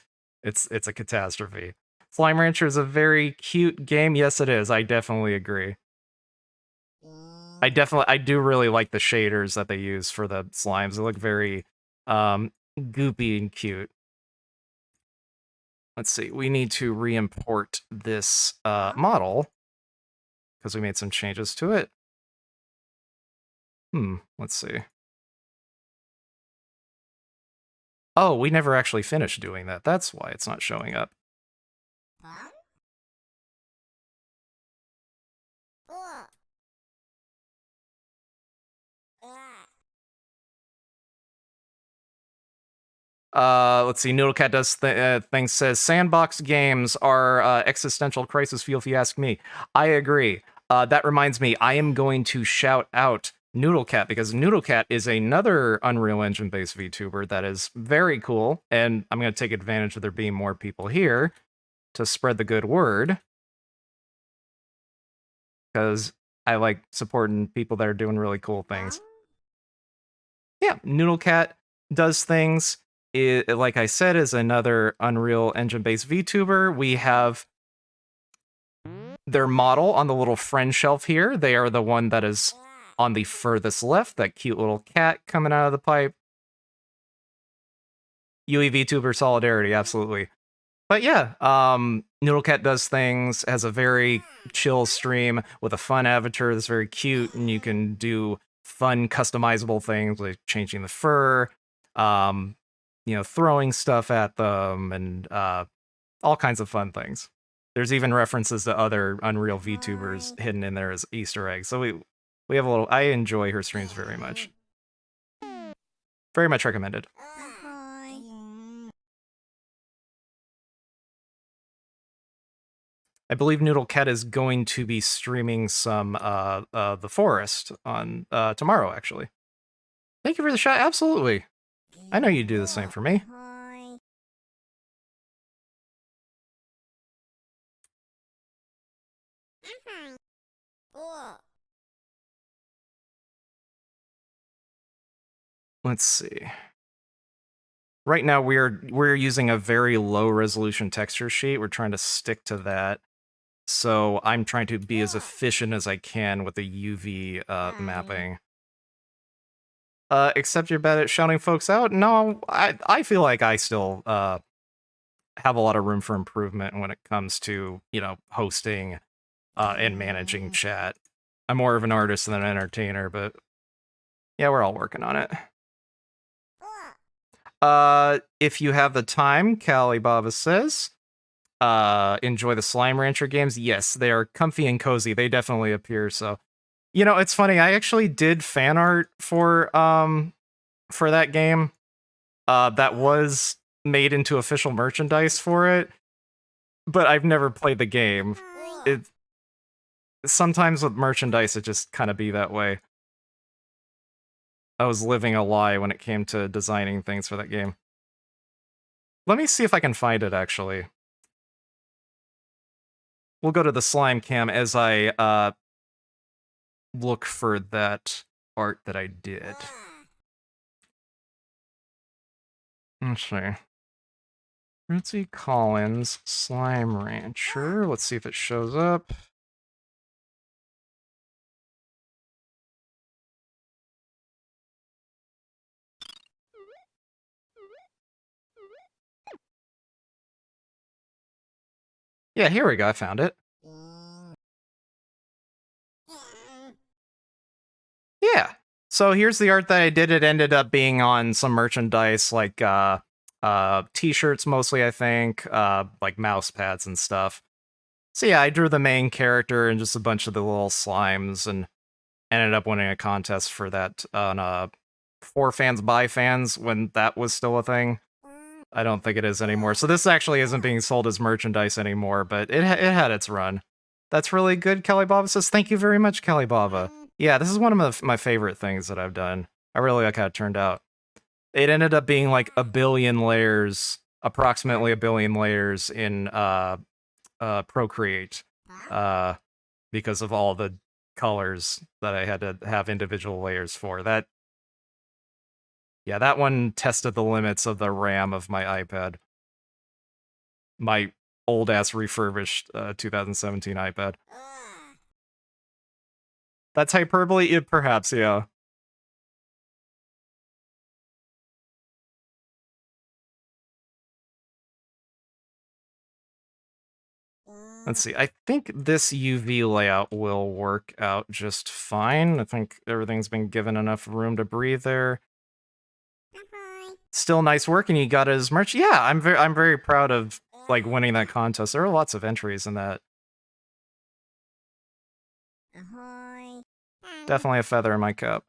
a catastrophe. Slime Rancher is a very cute game. Yes, it is. I definitely agree. I do really like the shaders that they use for the slimes. They look very goopy and cute. Let's see. We need to re-import this model because we made some changes to it. Let's see. Oh, we never actually finished doing that. That's why it's not showing up. Let's see. Noodlecat does things. Says sandbox games are existential crisis feel. If you ask me, I agree. That reminds me, I am going to shout out Noodlecat because Noodlecat is another Unreal Engine based VTuber that is very cool, and I'm going to take advantage of there being more people here to spread the good word because I like supporting people that are doing really cool things. Yeah, Noodlecat does things. Like I said, is another Unreal Engine-based VTuber. We have their model on the little friend shelf here. They are the one that is on the furthest left, that cute little cat coming out of the pipe. UE VTuber solidarity, absolutely. But yeah, Noodlecat does things, has a very chill stream with a fun avatar that's very cute, and you can do fun customizable things like changing the fur, throwing stuff at them, and all kinds of fun things. There's even references to other Unreal VTubers hidden in there as Easter eggs. So we have a little. I enjoy her streams very much. Very much recommended. I believe Noodlecat is going to be streaming some The Forest on tomorrow, actually. Thank you for the shot. Absolutely. I know you'd do the same for me. Let's see. Right now we're using a very low resolution texture sheet. We're trying to stick to that. So I'm trying to be as efficient as I can with the UV mapping. except you're bad at shouting folks out. No, I feel like I still have a lot of room for improvement when it comes to, hosting and managing chat. I'm more of an artist than an entertainer, but yeah, we're all working on it. If you have the time, Callie Baba says, enjoy the Slime Rancher games. Yes, they are comfy and cozy. They definitely appear so. It's funny. I actually did fan art for that game. That was made into official merchandise for it, but I've never played the game. It sometimes with merchandise, it just kind of be that way. I was living a lie when it came to designing things for that game. Let me see if I can find it, actually. We'll go to the Slime Cam as I look for that art that I did. Let's see. Ritzy Collins, Slime Rancher. Let's see if it shows up. Yeah, here we go. I found it. Yeah. So here's the art that I did. It ended up being on some merchandise like t-shirts mostly, I think, like mouse pads and stuff. So yeah, I drew the main character and just a bunch of the little slimes and ended up winning a contest for that on For Fans by Fans when that was still a thing. I don't think it is anymore. So this actually isn't being sold as merchandise anymore, but it had its run. That's really good, Kelly Baba says. Thank you very much, Kelly Baba. Yeah, this is one of my favorite things that I've done. I really like how it turned out. It ended up being like a billion layers, approximately a billion layers in Procreate, because of all the colors that I had to have individual layers for. That one tested the limits of the RAM of my iPad. My old ass refurbished 2017 iPad. That's hyperbole? Perhaps, yeah. Let's see. I think this UV layout will work out just fine. I think everything's been given enough room to breathe there. Still nice work, and you got his merch. Yeah, I'm very proud of like winning that contest. There are lots of entries in that. Definitely a feather in my cap.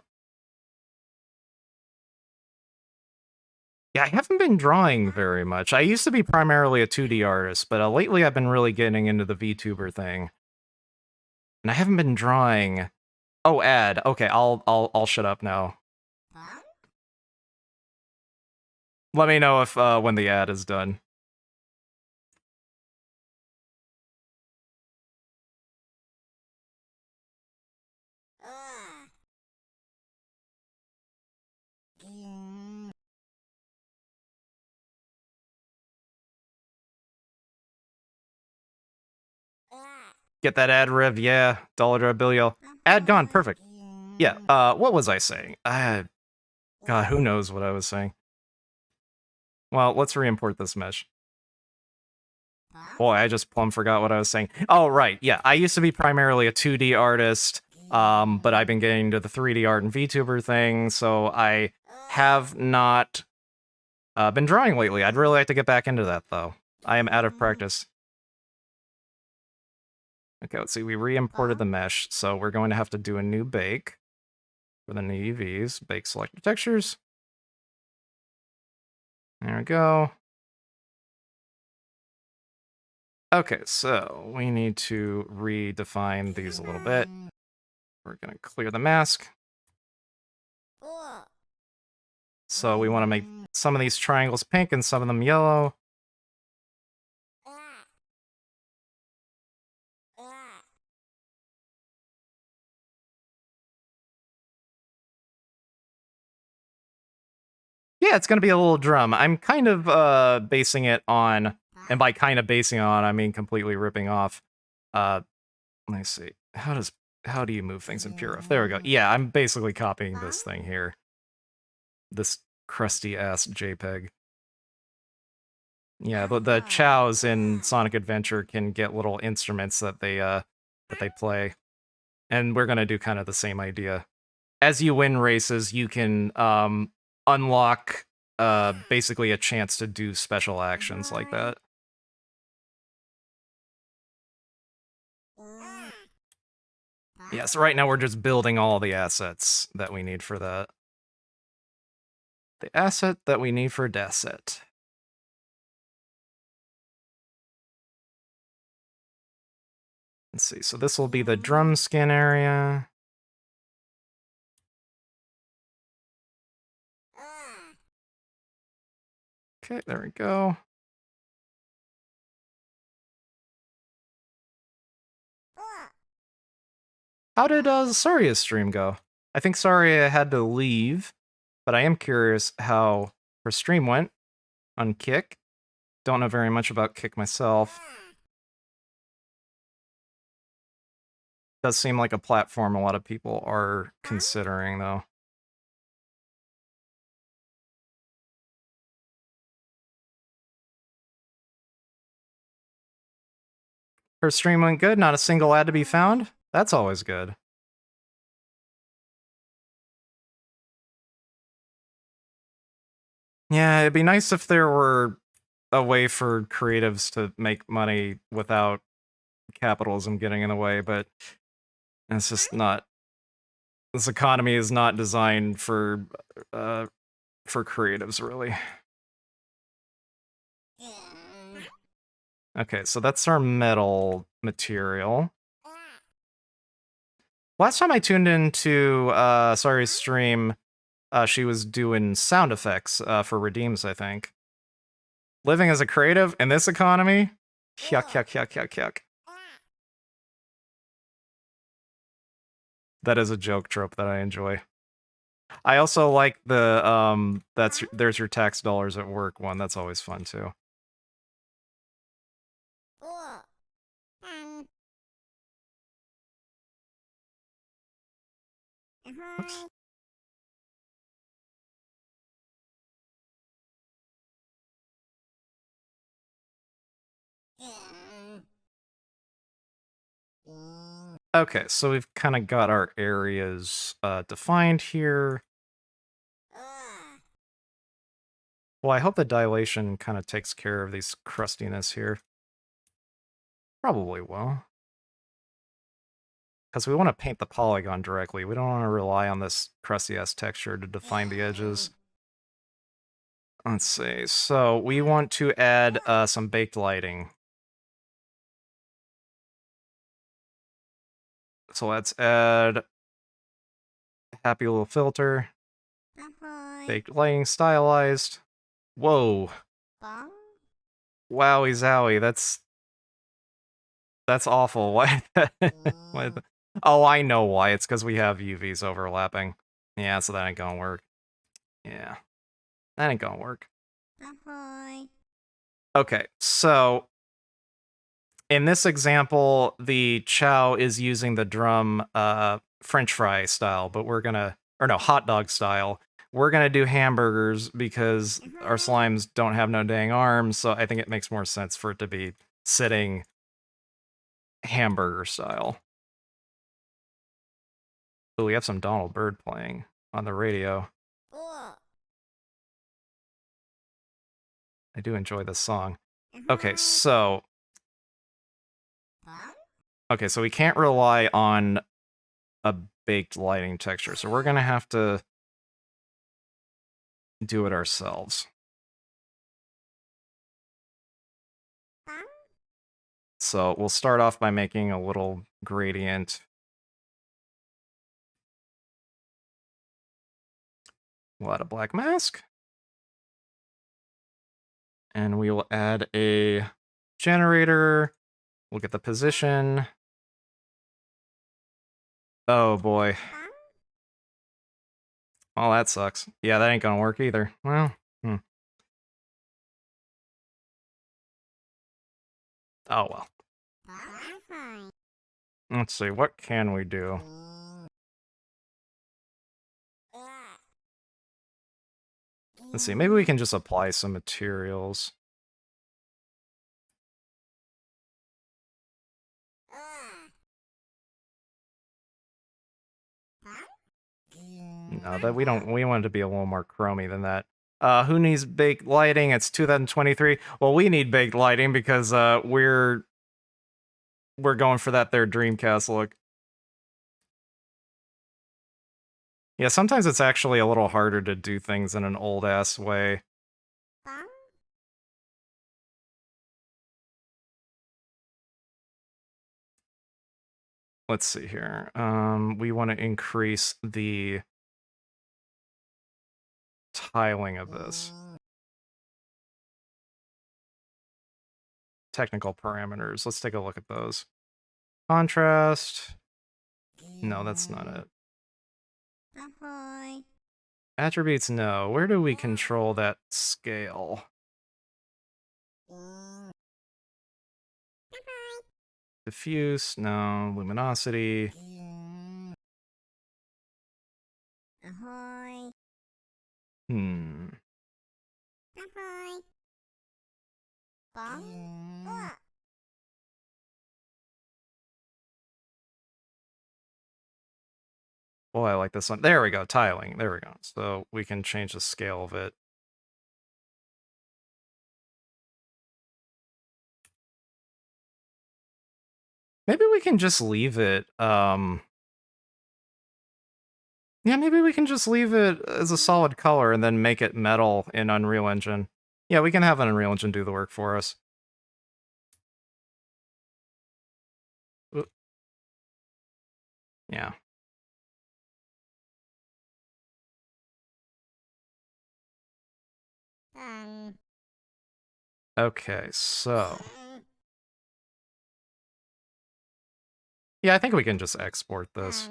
Yeah, I haven't been drawing very much. I used to be primarily a 2D artist, but lately I've been really getting into the VTuber thing. And I haven't been drawing. Oh, ad. Okay, I'll shut up now. Let me know if when the ad is done. Get that ad rev, yeah. $1 bill. Ad gone, perfect. Yeah, what was I saying? God, who knows what I was saying. Well, let's re-import this mesh. Boy, I just plumb forgot what I was saying. Oh, right, yeah. I used to be primarily a 2D artist, but I've been getting into the 3D art and VTuber thing, so I have not been drawing lately. I'd really like to get back into that, though. I am out of practice. Okay, let's see. We re-imported the mesh, so we're going to have to do a new bake for the new UVs. Bake selector textures. There we go. Okay, so we need to redefine these a little bit. We're going to clear the mask. So we want to make some of these triangles pink and some of them yellow. Yeah, it's going to be a little drum. I'm kind of basing it on, and by kind of basing on, I mean completely ripping off. Let me see. How do you move things in Pure? There we go. Yeah, I'm basically copying this thing here. this crusty ass JPEG. Yeah, the chows in Sonic Adventure can get little instruments that they play. And we're gonna do kind of the same idea. As you win races, you can unlock basically a chance to do special actions like that. Yeah, so right now we're just building all the assets that we need for that. The asset that we need for Dasset. Let's see, so this will be the drum skin area. Okay, there we go. How did Saria's stream go? I think Saria had to leave, but I am curious how her stream went on Kick. Don't know very much about Kick myself. Does seem like a platform a lot of people are considering, though. Her stream went good, not a single ad to be found? That's always good. Yeah, it'd be nice if there were a way for creatives to make money without capitalism getting in the way, but it's just not. This economy is not designed for creatives, really. Okay, so that's our metal material. Last time I tuned into Sari's stream, she was doing sound effects for Redeems, I think. Living as a creative in this economy? Yuck, yuck, yuck, yuck, yuck. That is a joke trope that I enjoy. I also like the there's your tax dollars at work one. That's always fun too. Oops. Okay, so we've kind of got our areas defined here. Well, I hope the dilation kind of takes care of these crustiness here. Probably will. Because we want to paint the polygon directly. We don't want to rely on this crusty-ass texture to define the edges. Let's see. So we want to add some baked lighting. So let's add happy little filter. Baked lighting stylized. Whoa. Wowie zowie. That's awful. Why? Oh, I know why. It's because we have UVs overlapping. Yeah, so that ain't gonna work. Yeah. That ain't gonna work. Okay, so in this example, the chow is using the drum French fry style, but we're gonna, or no, hot dog style. We're gonna do hamburgers because our slimes don't have no dang arms, so I think it makes more sense for it to be sitting hamburger style. Oh, we have some Donald Byrd playing on the radio. I do enjoy this song. Okay, so... Okay, so we can't rely on a baked lighting texture, so we're gonna have to do it ourselves. So we'll start off by making a little gradient. We'll add a black mask. And we will add a generator. We'll get the position. Oh boy. Oh, that sucks. Yeah, that ain't gonna work either. Well, Oh well. Let's see, what can we do? Let's see, maybe we can just apply some materials. No, that we want it to be a little more chromy than that. Who needs baked lighting? It's 2023. Well, we need baked lighting because we're going for that there Dreamcast look. Yeah, sometimes it's actually a little harder to do things in an old ass way. Let's see here. We want to increase the tiling of this. Technical parameters. Let's take a look at those. Contrast. No, that's not it. Ahoy. Attributes, no. Where do we control that scale? Diffuse, no. Luminosity. Ahoy. Hmm. Ahoy. Bong. Boy, I like this one. There we go, tiling. There we go. So we can change the scale of it. Maybe we can just leave it, yeah, maybe we can just leave it as a solid color and then make it metal in Unreal Engine. Yeah, we can have an Unreal Engine do the work for us. Oop. Yeah. Okay, so... yeah, I think we can just export this.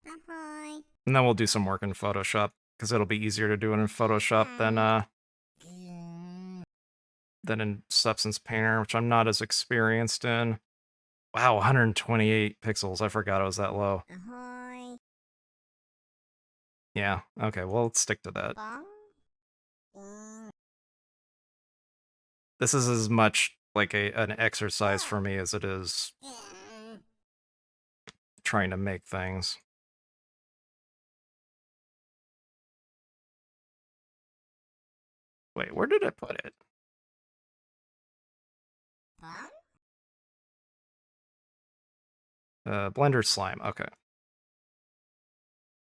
Ahoy. And then we'll do some work in Photoshop, because it'll be easier to do it in Photoshop than in Substance Painter, which I'm not as experienced in. Wow, 128 pixels. I forgot it was that low. Ahoy. Yeah, okay, well, let's stick to that. Bong. This is as much like an exercise for me as it is trying to make things. Wait, where did I put it? Blender slime, okay.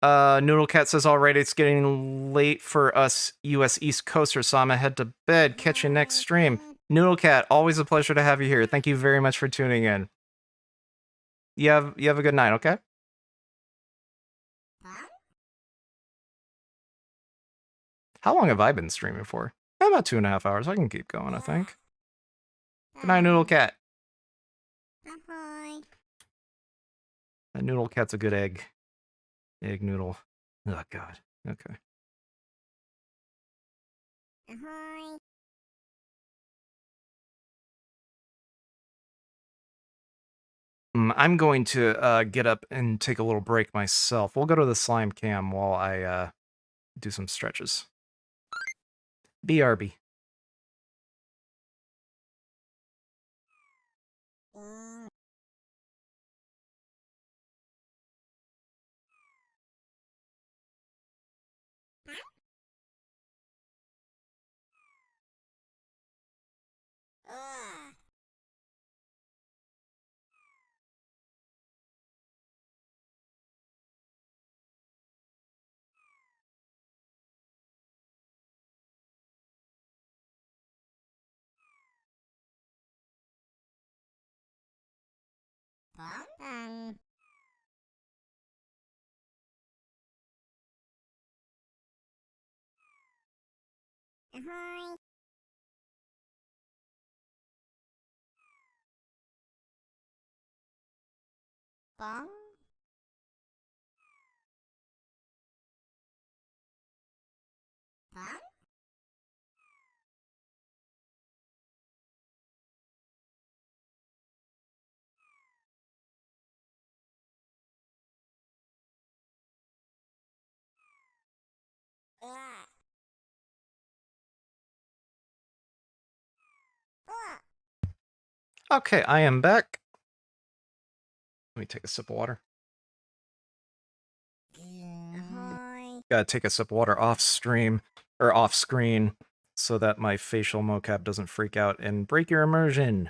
Noodle Cat says, alright, it's getting late for us US East Coasters, so I'm gonna head to bed. Catch you next stream. Noodle Cat, always a pleasure to have you here. Thank you very much for tuning in. You have a good night, okay? How long have I been streaming for? About 2.5 hours. I can keep going, I think. Good night, Noodle Cat. Ahoy. That Noodle Cat's a good egg. Egg noodle. Oh, God. Okay. Ahoy. I'm going to get up and take a little break myself. We'll go to the slime cam while I do some stretches. BRB. Ahoy. Bong. Bong. Okay, I am back. Let me take a sip of water. Ahoy. Gotta take a sip of water off stream, or off screen, so that my facial mocap doesn't freak out and break your immersion.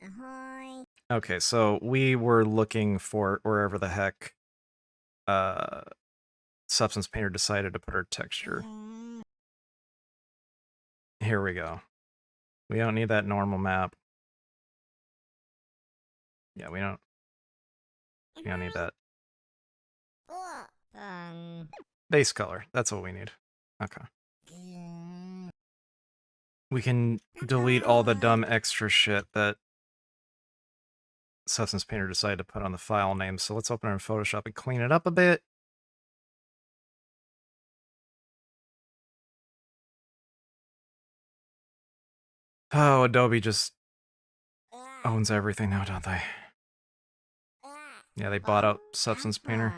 Ahoy. Okay, so we were looking for wherever the heck Substance Painter decided to put our texture. Here we go. We don't need that normal map. Yeah, we don't need that. Base color, that's what we need. Okay. We can delete all the dumb extra shit that Substance Painter decided to put on the file name, so let's open it in Photoshop and clean it up a bit. Oh, Adobe just owns everything now, don't they? Yeah, they bought out Substance Painter.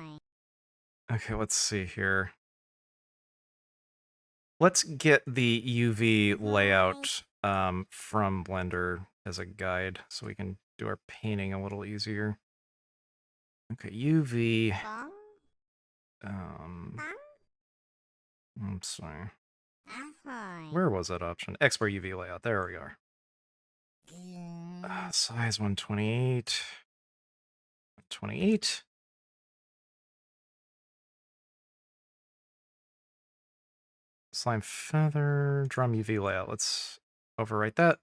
Okay, let's see here. Let's get the UV layout from Blender as a guide so we can do our painting a little easier. Okay, UV. I'm sorry. Where was that option? Export UV layout. There we are. Size 128. 128. Slime feather. Drum UV layout. Let's overwrite that.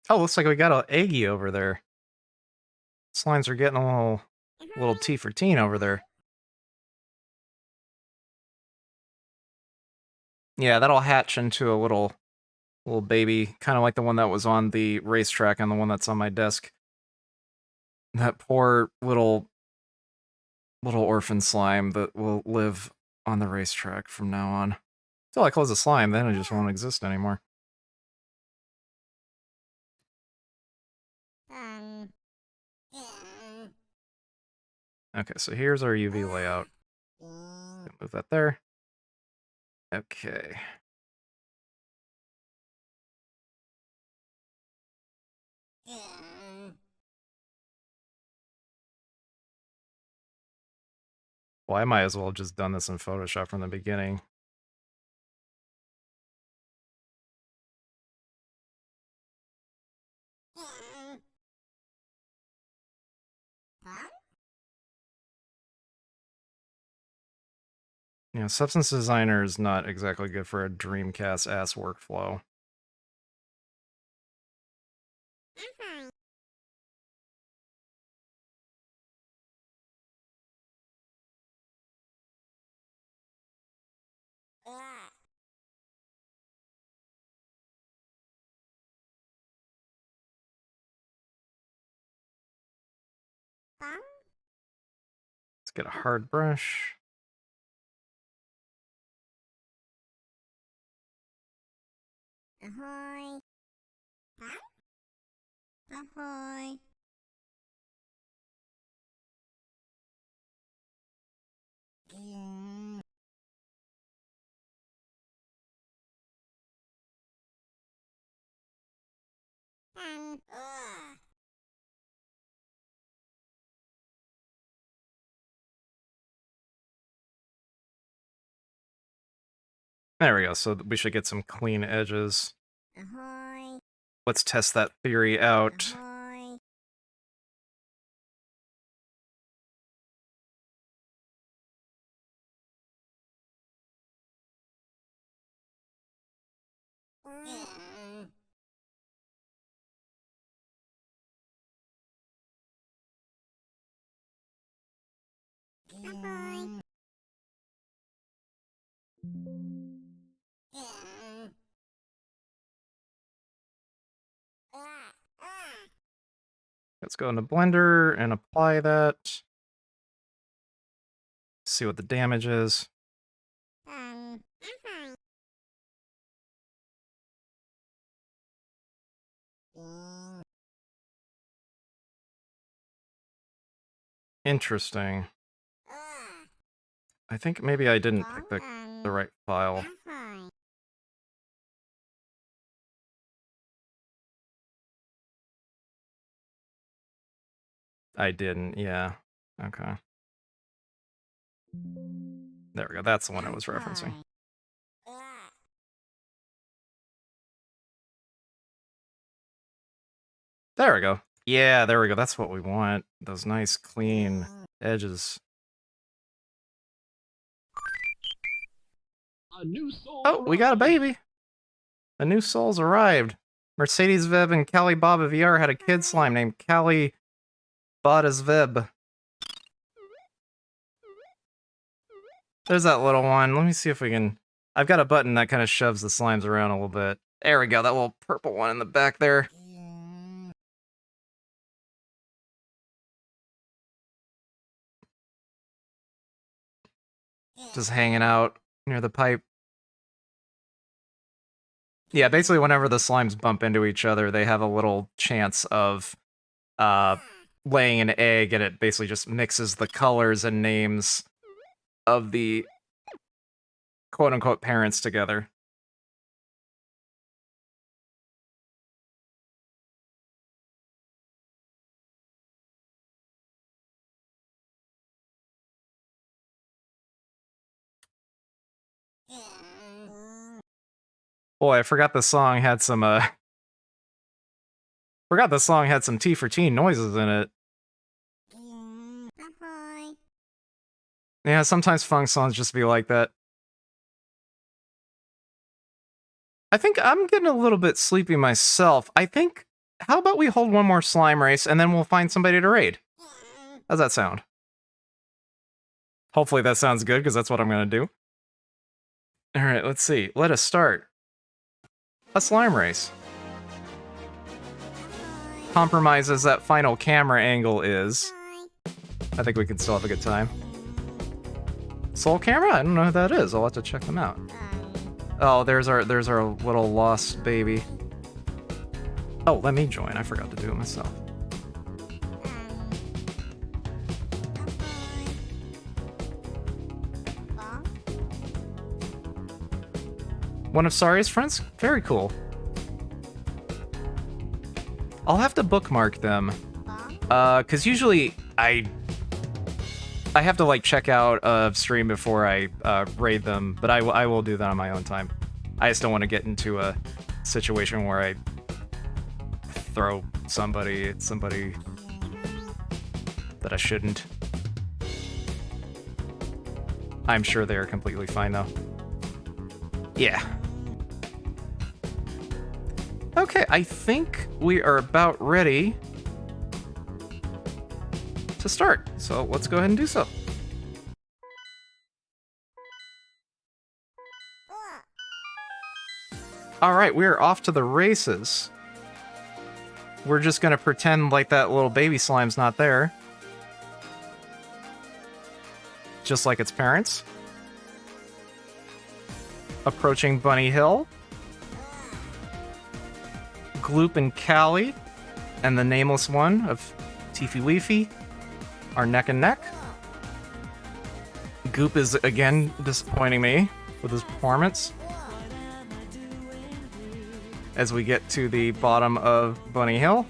Oh, looks like we got an Aggie over there. Slimes are getting a little T for teen over there. Yeah, that'll hatch into a little baby, kind of like the one that was on the racetrack and the one that's on my desk. That poor little orphan slime that will live on the racetrack from now on. Until I close the slime, then it just won't exist anymore. Okay, so here's our UV layout. Move that there. Okay. Well, I might as well have just done this in Photoshop from the beginning. You know, Substance Designer is not exactly good for a Dreamcast-ass workflow. Let's get a hard brush. Ahoy. Ahoy. There we go, so we should get some clean edges. Ahoy. Let's test that theory out. Ahoy. Ahoy. Let's go into Blender and apply that. See what the damage is. Interesting. I think maybe I didn't pick the right file. Ahoy. I didn't, yeah. Okay. There we go. That's the one I was referencing. There we go. Yeah, there we go. That's what we want. Those nice, clean edges. A new soul Oh, we got a baby. A new soul's arrived. Mercedes Veb and Callie Baba VR had a kid slime named Callie Badas Veb. There's that little one. Let me see if we can... I've got a button that kind of shoves the slimes around a little bit. There we go. That little purple one in the back there. Just hanging out near the pipe. Yeah, basically whenever the slimes bump into each other, they have a little chance of laying an egg, and it basically just mixes the colors and names of the quote-unquote parents together. Boy, I forgot the song had some forgot the song had some T for teen noises in it. Ahoy. Yeah, sometimes funk songs just be like that. I think I'm getting a little bit sleepy myself. I think, how about we hold one more slime race and then we'll find somebody to raid? How's that sound? Hopefully that sounds good, because that's what I'm gonna do. Alright, let's see. Let us start a slime race. Compromise as that final camera angle is, I think we can still have a good time. Soul Camera? I don't know who that is. I'll have to check them out. Oh, there's our little lost baby. Oh, let me join. I forgot to do it myself. One of Sari's friends? Very cool. I'll have to bookmark them. Cause usually I have to like check out a stream before I raid them, but I will do that on my own time. I just don't want to get into a situation where I throw somebody at somebody that I shouldn't. I'm sure they're completely fine though. Yeah. Okay, I think we are about ready to start. So let's go ahead and do so. Alright, we are off to the races. We're just gonna pretend like that little baby slime's not there. Just like its parents. Approaching Bunny Hill. Gloop and Callie, and the nameless one of Tiffy Weefy are neck and neck. Goop is again disappointing me with his performance. As we get to the bottom of Bunny Hill.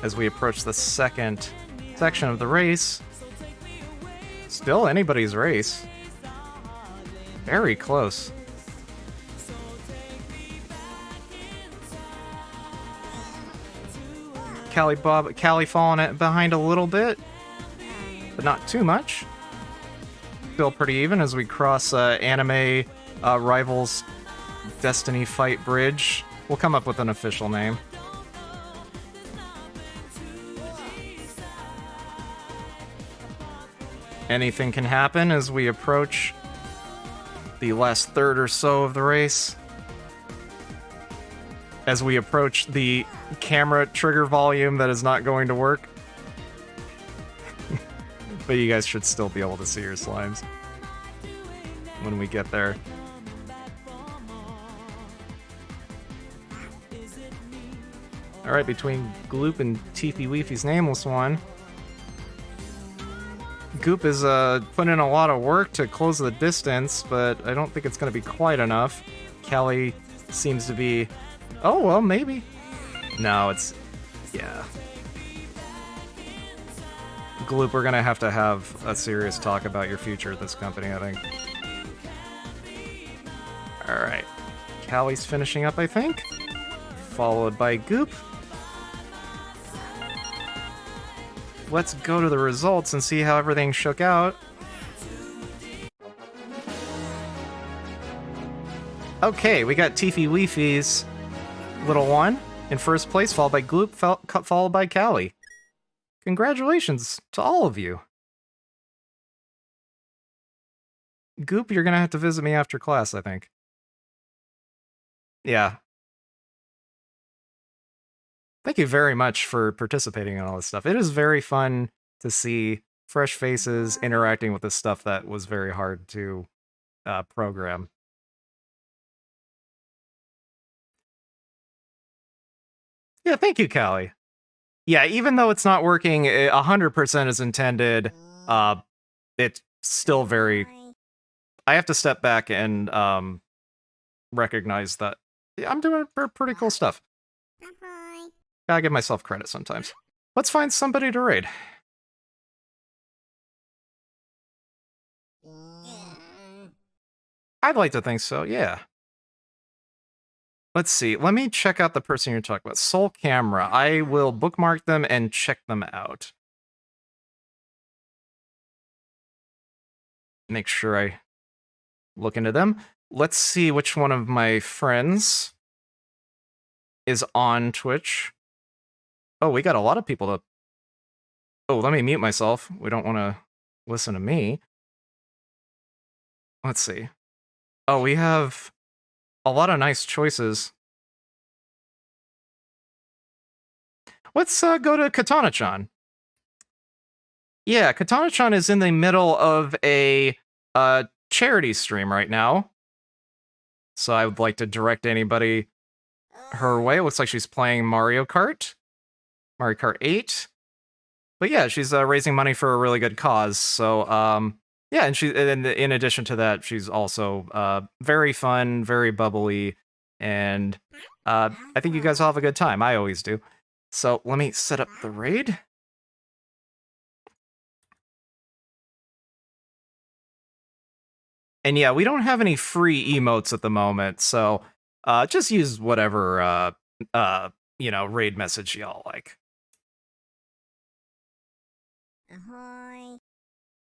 As we approach the second section of the race. Still anybody's race. Very close. Callie falling behind a little bit, but not too much. Still pretty even as we cross anime rivals Destiny Fight Bridge. We'll come up with an official name. Anything can happen as we approach the last third or so of the race. As we approach the camera trigger volume that is not going to work. But you guys should still be able to see your slimes. when we get there. Alright, between Gloop and Teefy Weefy's Nameless One, Goop is putting in a lot of work to close the distance, but I don't think it's going to be quite enough. Callie seems to be... Oh, well, maybe. No, it's... Yeah. Gloop, we're going to have a serious talk about your future at this company, I think. Alright. Callie's finishing up, I think. Followed by Goop. Let's go to the results and see how everything shook out. Okay, we got Teefy Weefy's little one in first place, followed by Gloop, followed by Callie. Congratulations to all of you. Goop, you're gonna have to visit me after class, I think. Yeah. Thank you very much for participating in all this stuff. It is very fun to see fresh faces interacting with this stuff that was very hard to program. Yeah, thank you, Callie. Yeah, even though it's not working 100% as intended, it's still very... I have to step back and recognize that I'm doing pretty cool stuff. Gotta give myself credit sometimes. Let's find somebody to raid. I'd like to think so, yeah. Let's see. Let me check out the person you're talking about. Soul Camera. I will bookmark them and check them out. Make sure I look into them. Let's see which one of my friends is on Twitch. Oh, we got a lot of people to... Oh, let me mute myself. We don't want to listen to me. Let's see. Oh, we have a lot of nice choices. Let's go to Katana-chan. Yeah, Katana-chan is in the middle of a charity stream right now. So I would like to direct anybody her way. It looks like she's playing Mario Kart 8. But yeah, she's raising money for a really good cause. So yeah, and in addition to that, she's also very fun, very bubbly, and I think you guys will have a good time. I always do. So let me set up the raid. And yeah, we don't have any free emotes at the moment, so just use whatever raid message y'all like. Ahoy.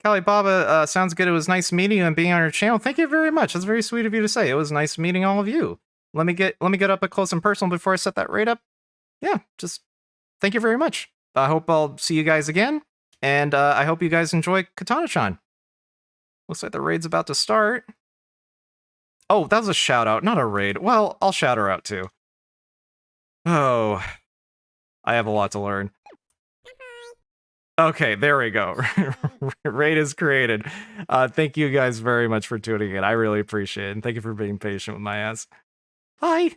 Callie Baba, sounds good. It was nice meeting you and being on your channel. Thank you very much. That's very sweet of you to say. It was nice meeting all of you. Let me get up close and personal before I set that raid up. Yeah, just thank you very much. I hope I'll see you guys again, and I hope you guys enjoy Katana-chan. Looks like the raid's about to start. Oh, that was a shout out, not a raid. Well, I'll shout her out too. Oh, I have a lot to learn. Okay, there we go. Raid is created. Thank you guys very much for tuning in. I really appreciate it. And thank you for being patient with my ass. Bye.